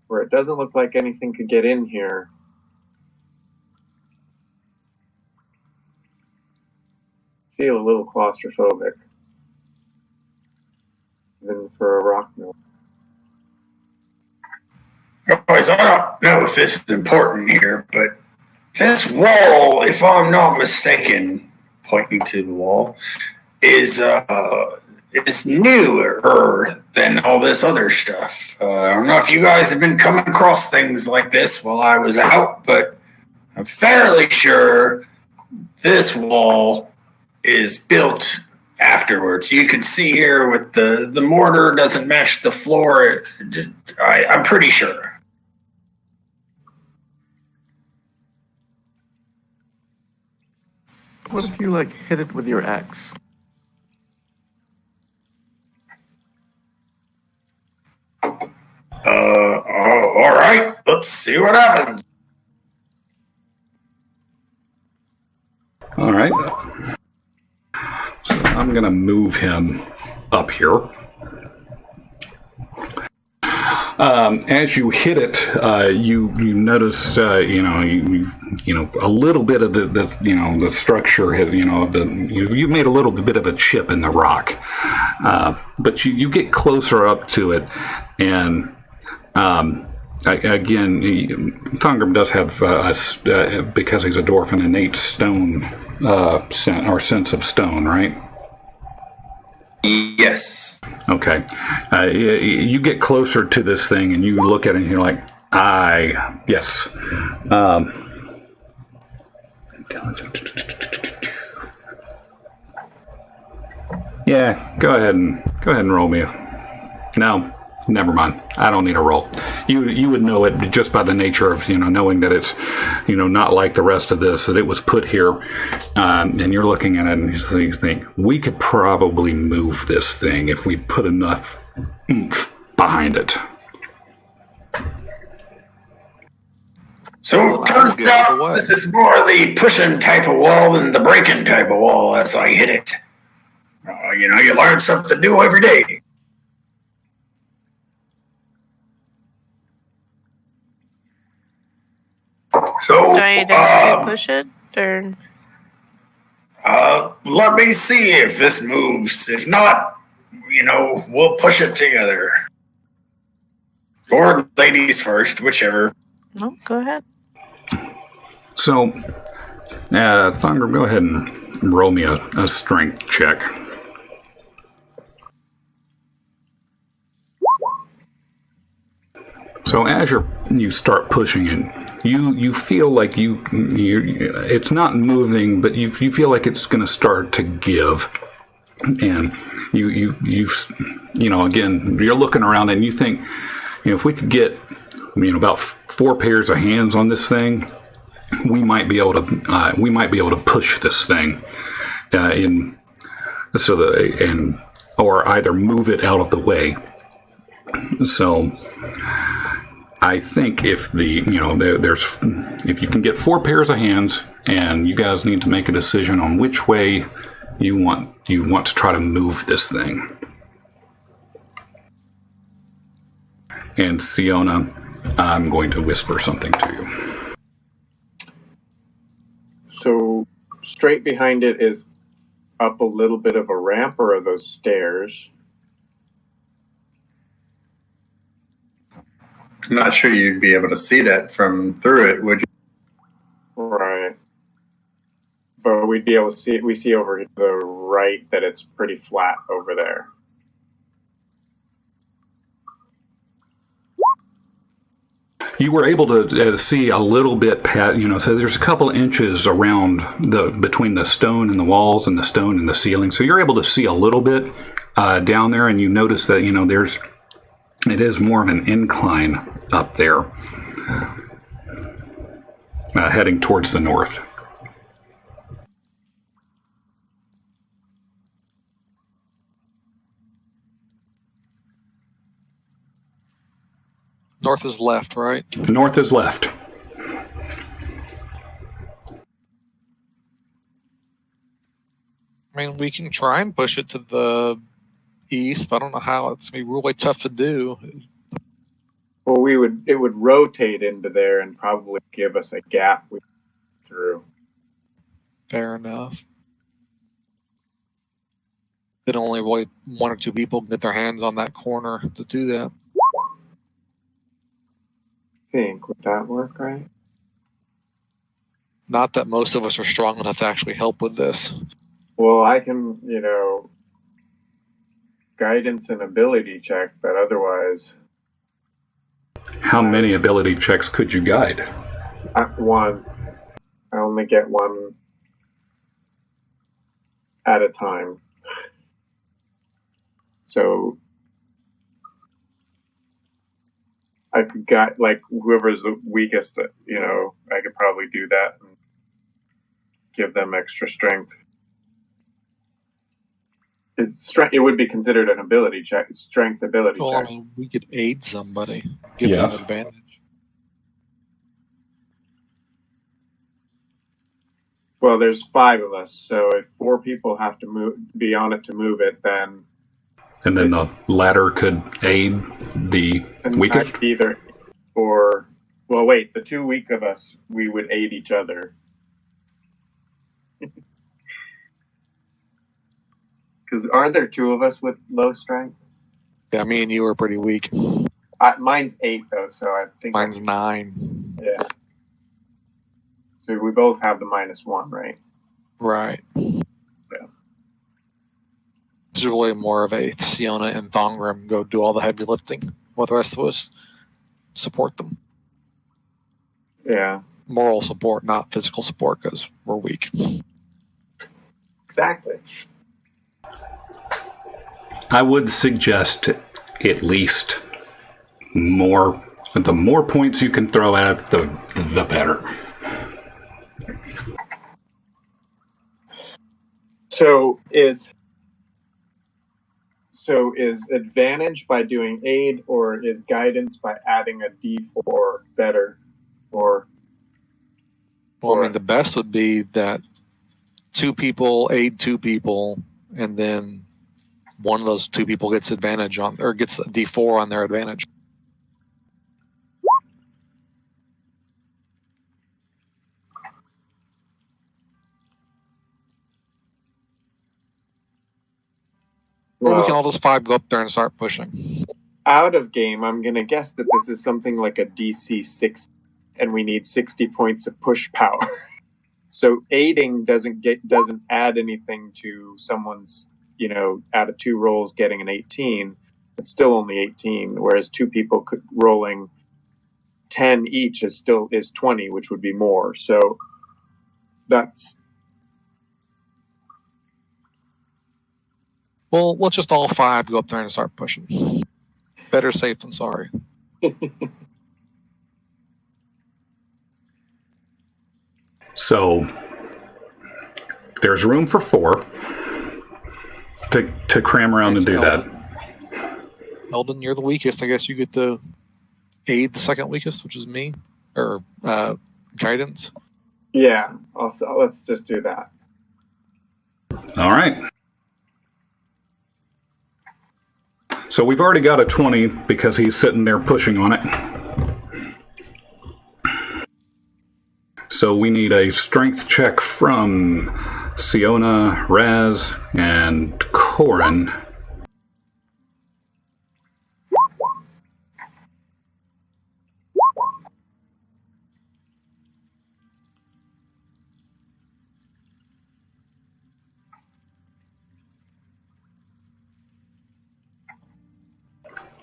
where it doesn't look like anything could get in here. I feel a little claustrophobic, even for a rock mill. Guys, I don't know if this is important here, but this wall, if I'm not mistaken, pointing to the wall, is newer than all this other stuff. I don't know if you guys have been coming across things like this while I was out, but I'm fairly sure this wall is built afterwards. You can see here with the mortar doesn't match the floor. I'm pretty sure. What if you hit it with your axe? All right. Let's see what happens. All right. So I'm going to move him up here. As you hit it, you notice, a little bit of the structure, you've made a little bit of a chip in the rock. But you get closer up to it, and again, Thongrum does have, because he's a dwarf, an innate stone sense of stone, right? Yes. Okay. You get closer to this thing and you look at it and you're like, yes. Yeah, go ahead and roll me. No, never mind. I don't need a roll. You would know it just by the nature of, knowing that it's, not like the rest of this, that it was put here, and you're looking at it and you think, we could probably move this thing if we put enough oomph behind it. So it turns out this is more the pushing type of wall than the breaking type of wall as I hit it. You learn something new every day. So, Do I need to help you push it, or? Let me see if this moves. If not, we'll push it together. Or ladies first, whichever. No, go ahead. So, Thunder, go ahead and roll me a strength check. So as you start pushing it, you feel like it's not moving, but you feel like it's going to start to give, and you again, you're looking around and you think, if we could get about 4 pairs of hands on this thing, we might be able to push this thing or either move it out of the way. So I think if if you can get 4 pairs of hands, and you guys need to make a decision on which way you want to try to move this thing. And Siona, I'm going to whisper something to you. So straight behind it is up a little bit of a ramp, or are those stairs? I'm not sure you'd be able to see that from through it, would you? Right. But we'd be able to see it. We see over to the right that it's pretty flat over there. You were able to see a little bit, so there's a couple inches around between the stone and the walls and the stone and the ceiling. So you're able to see a little bit down there, and you notice that, it is more of an incline up there, heading towards the north. North is left, right? North is left. I mean, we can try and push it to the east, but I don't know how. It's going to be really tough to do. Well, it would rotate into there and probably give us a gap through. Fair enough. Then only really 1 or 2 people can get their hands on that corner to do that. Would that work, right? Not that most of us are strong enough to actually help with this. Well, I can, guidance and ability check, but otherwise... How many ability checks could you guide? 1. I only get 1 at a time. So I could guide, whoever's the weakest, I could probably do that and give them extra strength. It would be considered an ability check, strength ability check. I mean, we could aid somebody, give them an advantage. Well, there's 5 of us, so if 4 people have to be on it to move it, then... And then the ladder could aid the weakest? Either, or... Well, wait, the 2 weak of us, we would aid each other. Because aren't there 2 of us with low strength? Yeah, me and you are pretty weak. Mine's 8, though, so I think... Mine's 9. Yeah. So we both have the -1, right? Right. Yeah. It's really more of a Siona and Thongrim go do all the heavy lifting, while the rest of us support them. Yeah. Moral support, not physical support, because we're weak. Exactly. I would suggest at least more. The more points you can throw at it, the better. So is advantage by doing aid, or is guidance by adding a D4 better? Or Well, I mean, the best would be that 2 people aid 2 people, and then one of those 2 people gets advantage on, or gets a D4 on their advantage. Or we can all just 5 go up there and start pushing. Out of game, I'm going to guess that this is something like a DC 6, and we need 60 points of push power. So aiding doesn't add anything to someone's, out of 2 rolls getting an 18. It's still only 18, whereas 2 people rolling 10 each is 20, which would be more. So that's... Well, let's just all 5 go up there and start pushing. Better safe than sorry. So there's room for 4 to cram around and do that. Eldon, you're the weakest. I guess you get to aid the second weakest, which is me, or guidance. Yeah, also, let's just do that. All right. So we've already got a 20 because he's sitting there pushing on it. So we need a strength check from Siona, Raz, and Corin.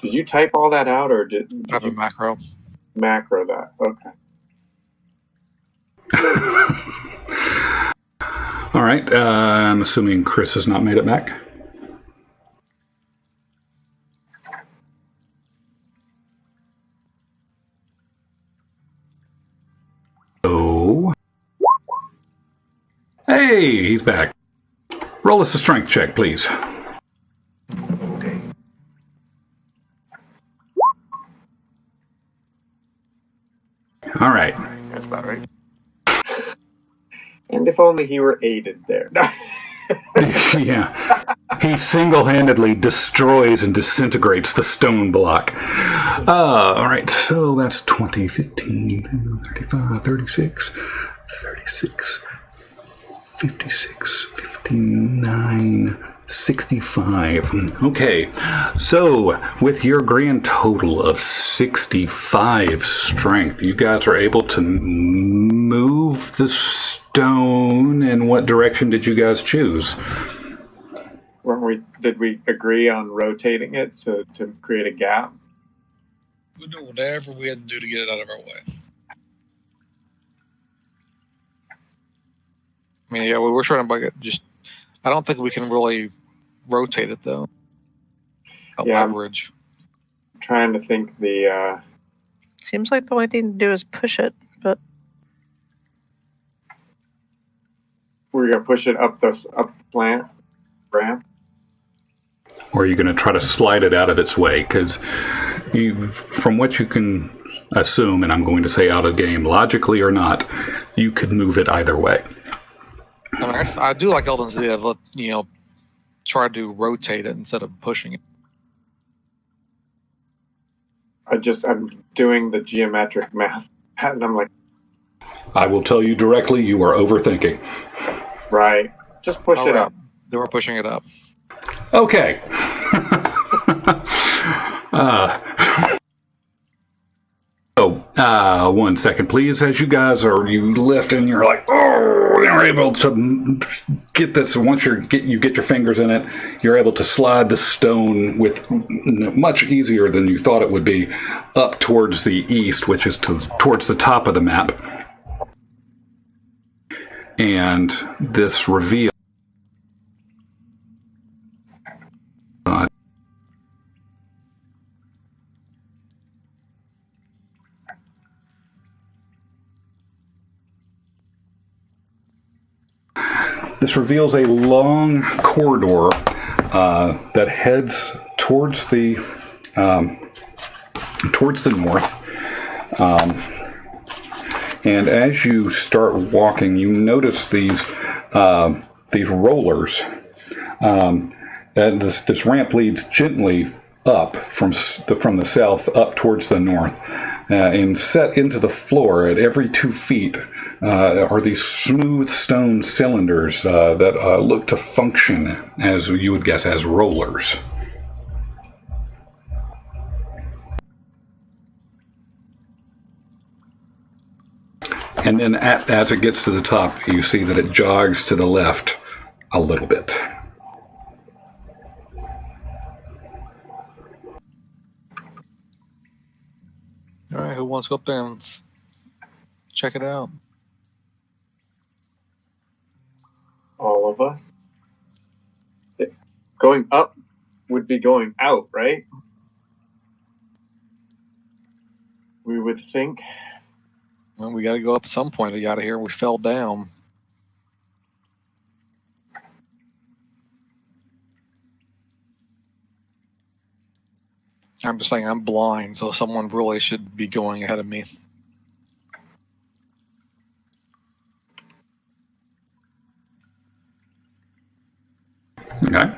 Did you type all that out, or did I have a macro? Macro that? Okay. All right. I'm assuming Chris has not made it back. Oh. Hey, he's back. Roll us a strength check, please. Okay. All right. That's about right. And if only he were aided there. Yeah. He single-handedly destroys and disintegrates the stone block. All right. So that's 20, 15, 35, 36, 36, 56, 59, 65. Okay. So with your grand total of 65 strength, you guys are able to move the stone. In what direction did you guys choose? Did we agree on rotating it to create a gap? We'll do whatever we had to do to get it out of our way. I mean, yeah, we were trying to just. I don't think we can really rotate it though. Leverage. I'm trying to think the. Seems like the only thing to do is push it, but We're gonna push it up the ramp. Or are you going to try to slide it out of its way? Because from what you can assume, and I'm going to say out of game, logically or not, you could move it either way. I mean, I do like Eldon's idea of, try to rotate it instead of pushing it. I'm doing the geometric math, and I'm like, I will tell you directly, you are overthinking. right, just push it up. They were pushing it up. Okay. One second, please. As you guys you lift and you're like, oh, you're able to get this. Once you get your fingers in it, you're able to slide the stone with much easier than you thought it would be up towards the east, which is towards the top of the map. And this reveal. This reveals a long corridor that heads towards the north. And as you start walking, you notice these rollers. And this ramp leads gently up from the south up towards the north, and set into the floor at every 2 feet are these smooth stone cylinders that look to function, as you would guess, as rollers. And then as it gets to the top, you see that it jogs to the left a little bit. All right, who wants to go up there and check it out? All of us. Going up would be going out, right? We would think. Well, we got to go up at some point to get out of here. We fell down. I'm just saying I'm blind, so someone really should be going ahead of me. Okay.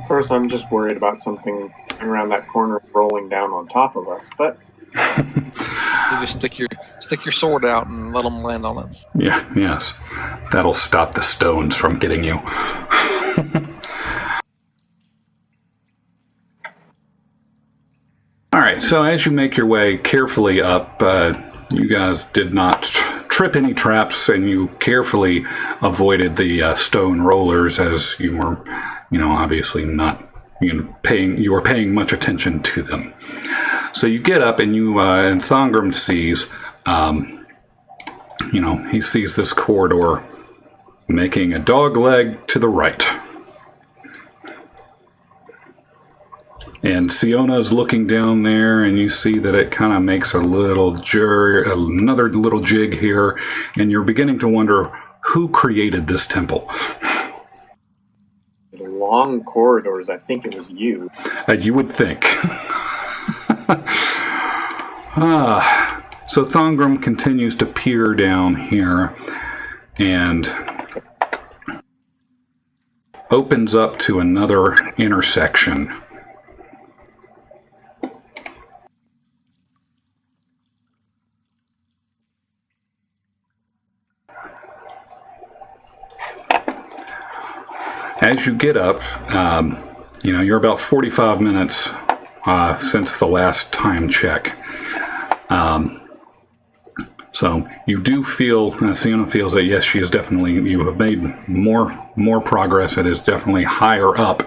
Of course, I'm just worried about something around that corner rolling down on top of us, but You just stick your sword out and let them land on it. Yeah, yes. That'll stop the stones from getting you. All right, so as you make your way carefully up, you guys did not trip any traps, and you carefully avoided the stone rollers, as you were, obviously not you were paying much attention to them. So you get up, and and Thongrim sees, he sees this corridor making a dog leg to the right. And Siona's looking down there, and you see that it kind of makes another little jig here, and you're beginning to wonder who created this temple. the long corridors, I think it was you. You would think. So Thongrim continues to peer down here and opens up to another intersection. As you get up, you're about 45 minutes since the last time check. So you do feel, Siona feels that yes, you have made more progress. It is definitely higher up,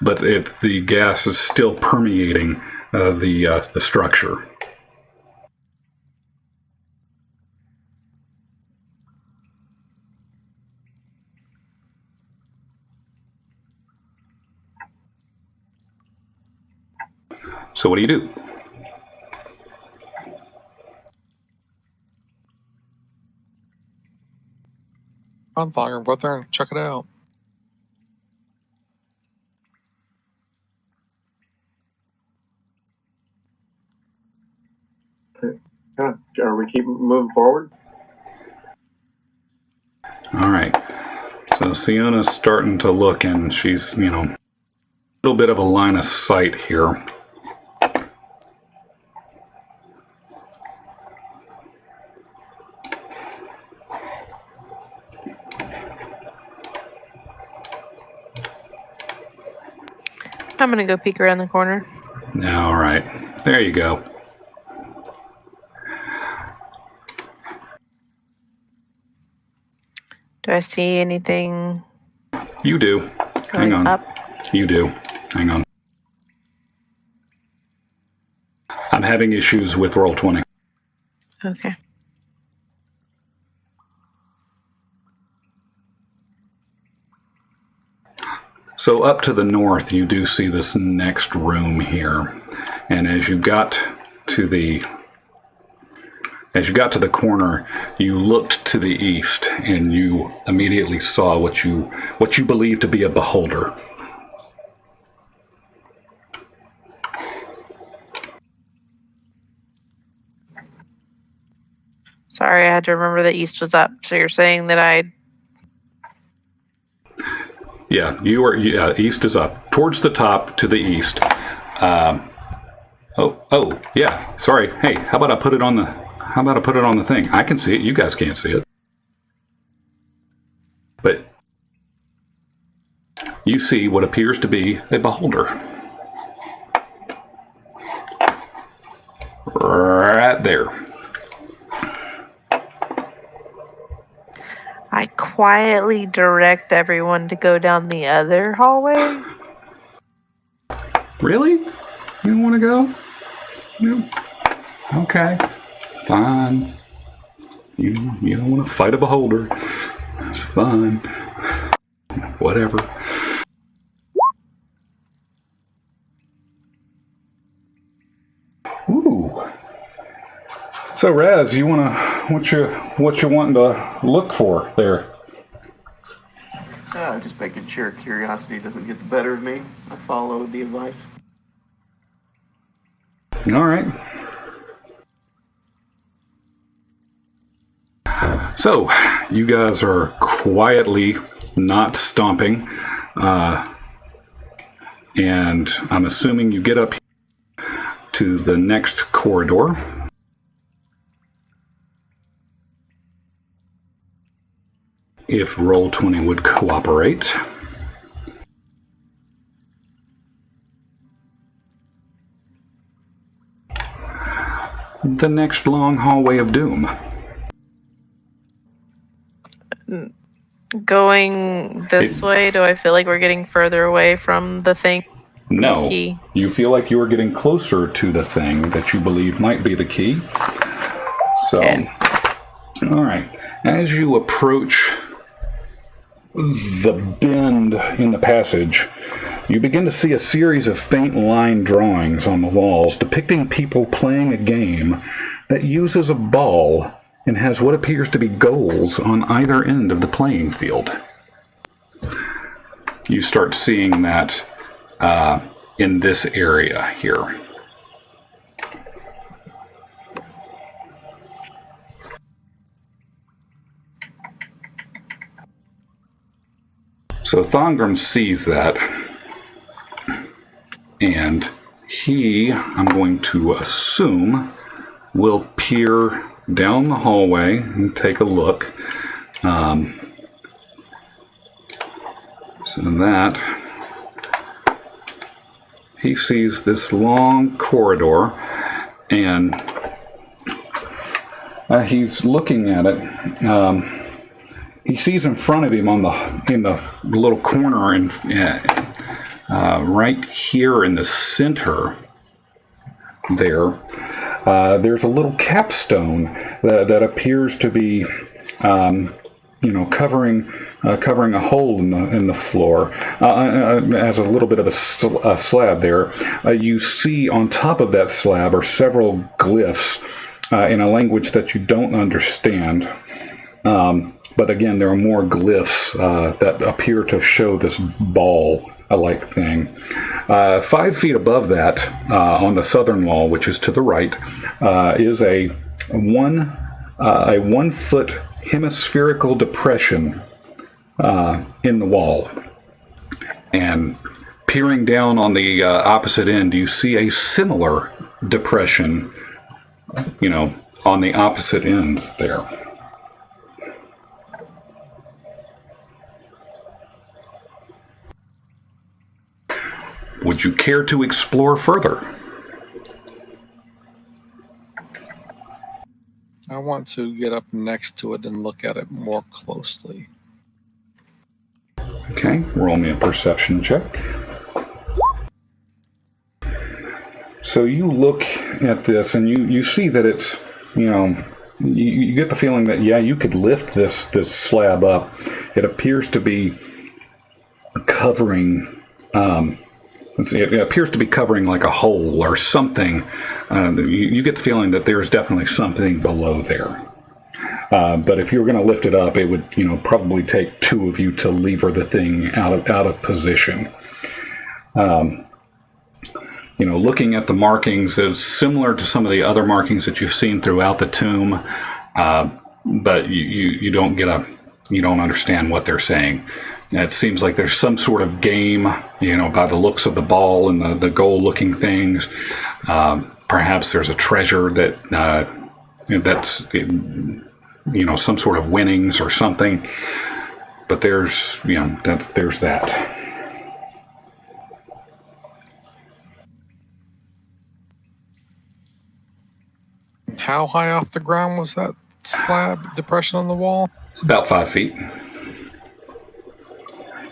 but the gas is still permeating the structure. So what do you do? I'm fine. Go up there and check it out. Are we keep moving forward? All right. So Siona's starting to look, and she's, a little bit of a line of sight here. I'm going to go peek around the corner. All right. There you go. Do I see anything? You do. Hang on. Up? You do. Hang on. I'm having issues with Roll20. Okay. So up to the north, you do see this next room here. And as you got to the corner, you looked to the east, and you immediately saw what you believed to be a beholder. Sorry, I had to remember that east was up. So you're saying that Yeah, east is up. Towards the top to the east. Yeah. Sorry. Hey, how about I put it on the thing? I can see it. You guys can't see it. But you see what appears to be a beholder. Right there. I quietly direct everyone to go down the other hallway. Really? You don't want to go? No. Okay. Fine. You don't want to fight a beholder. It's fine. Whatever. Ooh. So Raz, what you wanting to look for there? Just making sure curiosity doesn't get the better of me. I followed the advice. All right. So, you guys are quietly not stomping, and I'm assuming you get up to the next corridor. If Roll20 would cooperate. The next long hallway of doom. Going this way, do I feel like we're getting further away from the thing? No. Key? You feel like you are getting closer to the thing that you believe might be the key. So, Okay. All right. As you approach the bend in the passage, you begin to see a series of faint line drawings on the walls depicting people playing a game that uses a ball and has what appears to be goals on either end of the playing field. You start seeing that in this area here. So Thongram sees that, and he, I'm going to assume, will peer down the hallway and take a look. So that he sees this long corridor, and he's looking at it. He sees in front of him in the little corner, and right here in the center there's a little capstone that appears to be covering a hole in the floor, as a little bit of a slab there. You see on top of that slab are several glyphs in a language that you don't understand. But again, there are more glyphs that appear to show this ball-like thing. 5 feet above that, on the southern wall, which is to the right, is a 1 foot hemispherical depression in the wall. And peering down on the opposite end, you see a similar depression, on the opposite end there. Would you care to explore further? I want to get up next to it and look at it more closely. Okay, roll me a perception check. So you look at this and you see that it's, you get the feeling that, you could lift this slab up. It appears to be covering, it appears to be covering like a hole or something. You get the feeling that there's definitely something below there. But if you were going to lift it up, it would, probably take 2 of you to lever the thing out of position. Looking at the markings, it's similar to some of the other markings that you've seen throughout the tomb. but you don't you don't understand what they're saying. It seems like there's some sort of game, by the looks of the ball and the goal-looking things. Perhaps there's a treasure that's some sort of winnings or something. But there's that. How high off the ground was that slab depression on the wall? About 5 feet.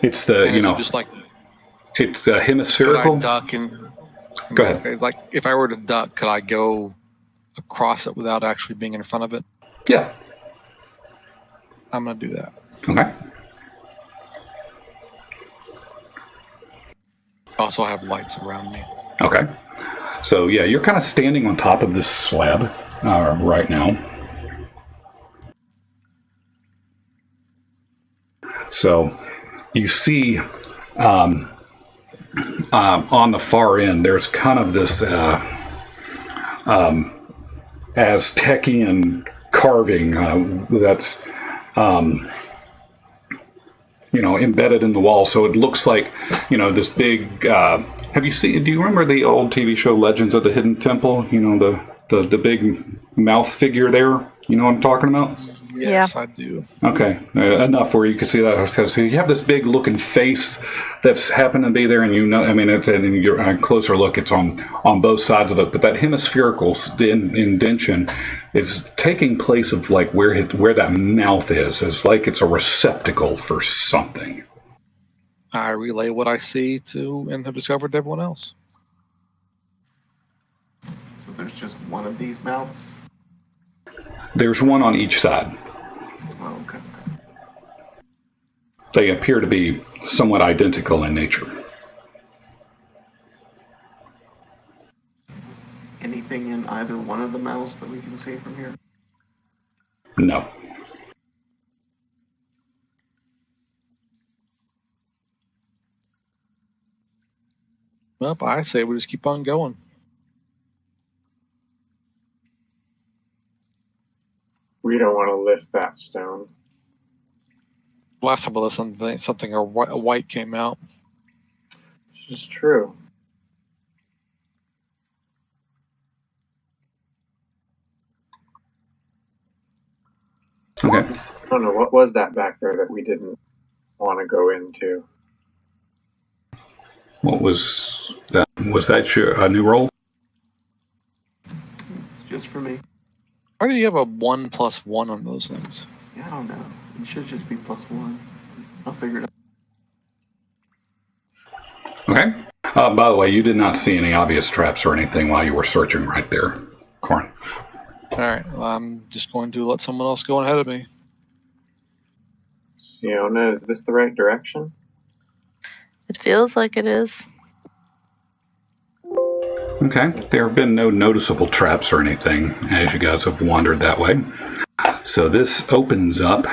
It's it's hemispherical. Could I duck and Go ahead. Okay, like if I were to duck, could I go across it without actually being in front of it? Yeah. I'm gonna do that. Okay. I also have lights around me. Okay. So yeah, you're kind of standing on top of this slab right now. So you see on the far end, there's kind of this Aztecian carving that's embedded in the wall. So it looks like this big. Do you remember the old TV show Legends of the Hidden Temple? The big mouth figure there. You know what I'm talking about? Yes, yeah. I do. Okay, enough where you can see that. So you have this big looking face that's happened to be there, and it's in your closer look, it's on both sides of it. But that hemispherical indentation is taking place of like where that mouth is. It's like it's a receptacle for something. I relay what I see to and have discovered to everyone else. So there's just one of these mouths? There's one on each side. Oh, okay. They appear to be somewhat identical in nature. Anything in either one of the mouths that we can see from here? No. Well, I say we just keep on going. We don't want to lift that stone. Last time I listened, something a white came out. This is true. Okay. I don't know, what was that back there that we didn't want to go into? What was that? Was that your new roll? It's just for me. Why do you have a 1+1 on those things? Yeah, I don't know. It should just be +1. I'll figure it out. Okay. By the way, you did not see any obvious traps or anything while you were searching right there, Corn. All right. Well, I'm just going to let someone else go ahead of me. Siona, is this the right direction? It feels like it is. Okay. There have been no noticeable traps or anything as you guys have wandered that way. So this opens up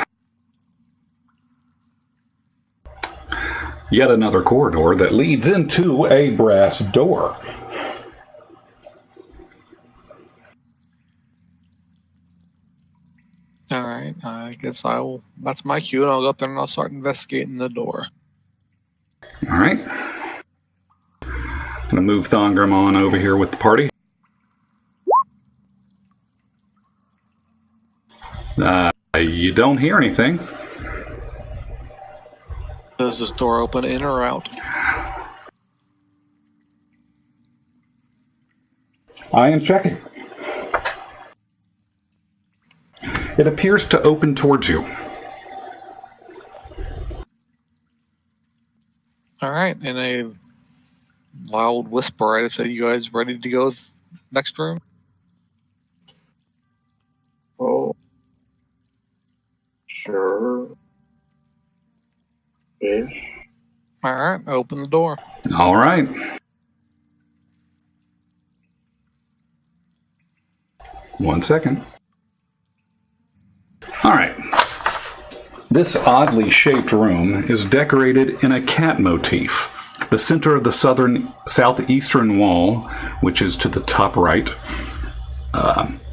yet another corridor that leads into a brass door. All right. I guess that's my cue, and I'll go up there and I'll start investigating the door. All right. Going to move Thongrim on over here with the party. You don't hear anything. Does this door open in or out? I am checking. It appears to open towards you. All right. In a loud whisper, I say, "You guys ready to go next room?" Oh, sure. Ish. All right. Open the door. All right. One second. All right. This oddly shaped room is decorated in a cat motif. The center of the southeastern wall, which is to the top right,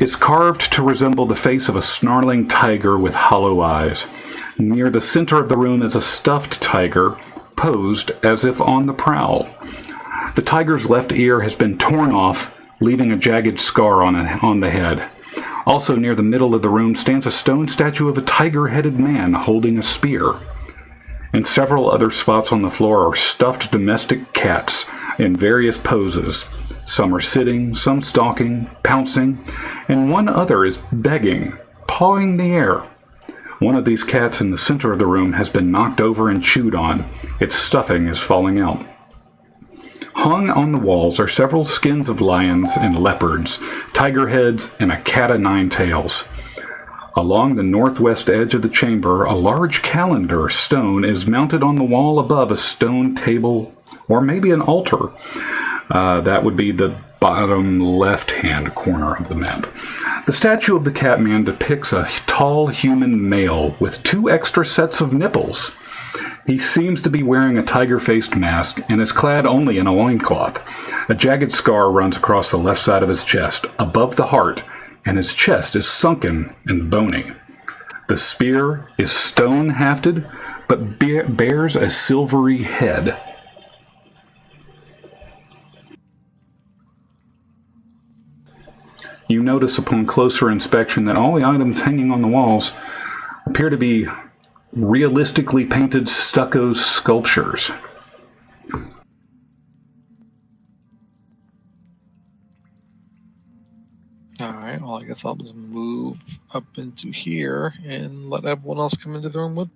It's carved to resemble the face of a snarling tiger with hollow eyes. Near the center of the room is a stuffed tiger, posed as if on the prowl. The tiger's left ear has been torn off, leaving a jagged scar on the head. Also near the middle of the room stands a stone statue of a tiger-headed man holding a spear. In several other spots on the floor are stuffed domestic cats in various poses. Some are sitting, some stalking, pouncing, and one other is begging, pawing the air. One of these cats in the center of the room has been knocked over and chewed on. Its stuffing is falling out. Hung on the walls are several skins of lions and leopards, tiger heads, and a cat of nine tails. Along the northwest edge of the chamber, a large calendar stone is mounted on the wall above a stone table, or maybe an altar. That would be the bottom left-hand corner of the map. The statue of the Catman depicts a tall human male with 2 extra sets of nipples. He seems to be wearing a tiger-faced mask and is clad only in a loincloth. A jagged scar runs across the left side of his chest, above the heart, and his chest is sunken and bony. The spear is stone-hafted, but bears a silvery head. You notice upon closer inspection that all the items hanging on the walls appear to be realistically painted stucco sculptures. Alright, well, I guess I'll just move up into here and let everyone else come into the room with.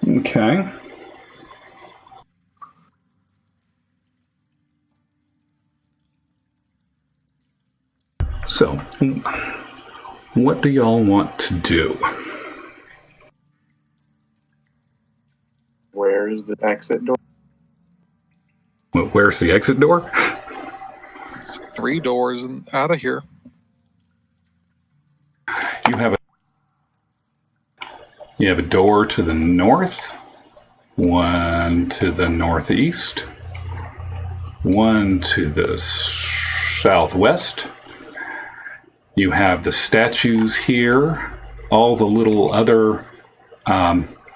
Okay. So, what do y'all want to do? Where's the exit door? Where's the exit door? 3 doors and out of here. You have a door to the north, one to the northeast, one to the southwest. You have the statues here. All the little other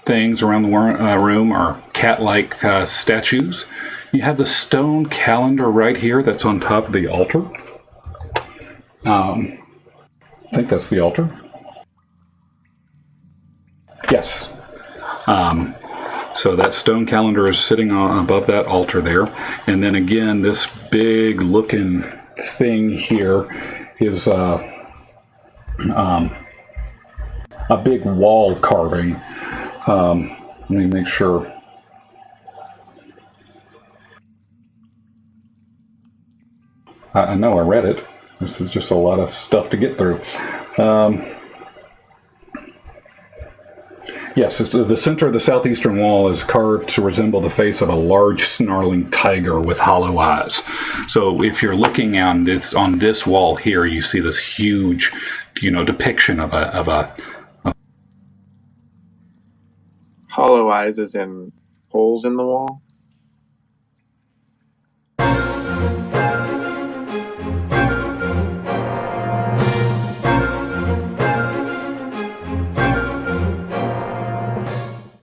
things around the room are cat-like statues. You have the stone calendar right here that's on top of the altar. I think that's the altar. Yes. So that stone calendar is sitting above that altar there. And then again, this big looking thing here is a big wall carving. Let me make sure. I know I read it. This is just a lot of stuff to get through. Yes, it's the center of the southeastern wall is carved to resemble the face of a large snarling tiger with hollow eyes. So if you're looking on this wall here, you see this huge, depiction of a Hollow eyes is in holes in the wall?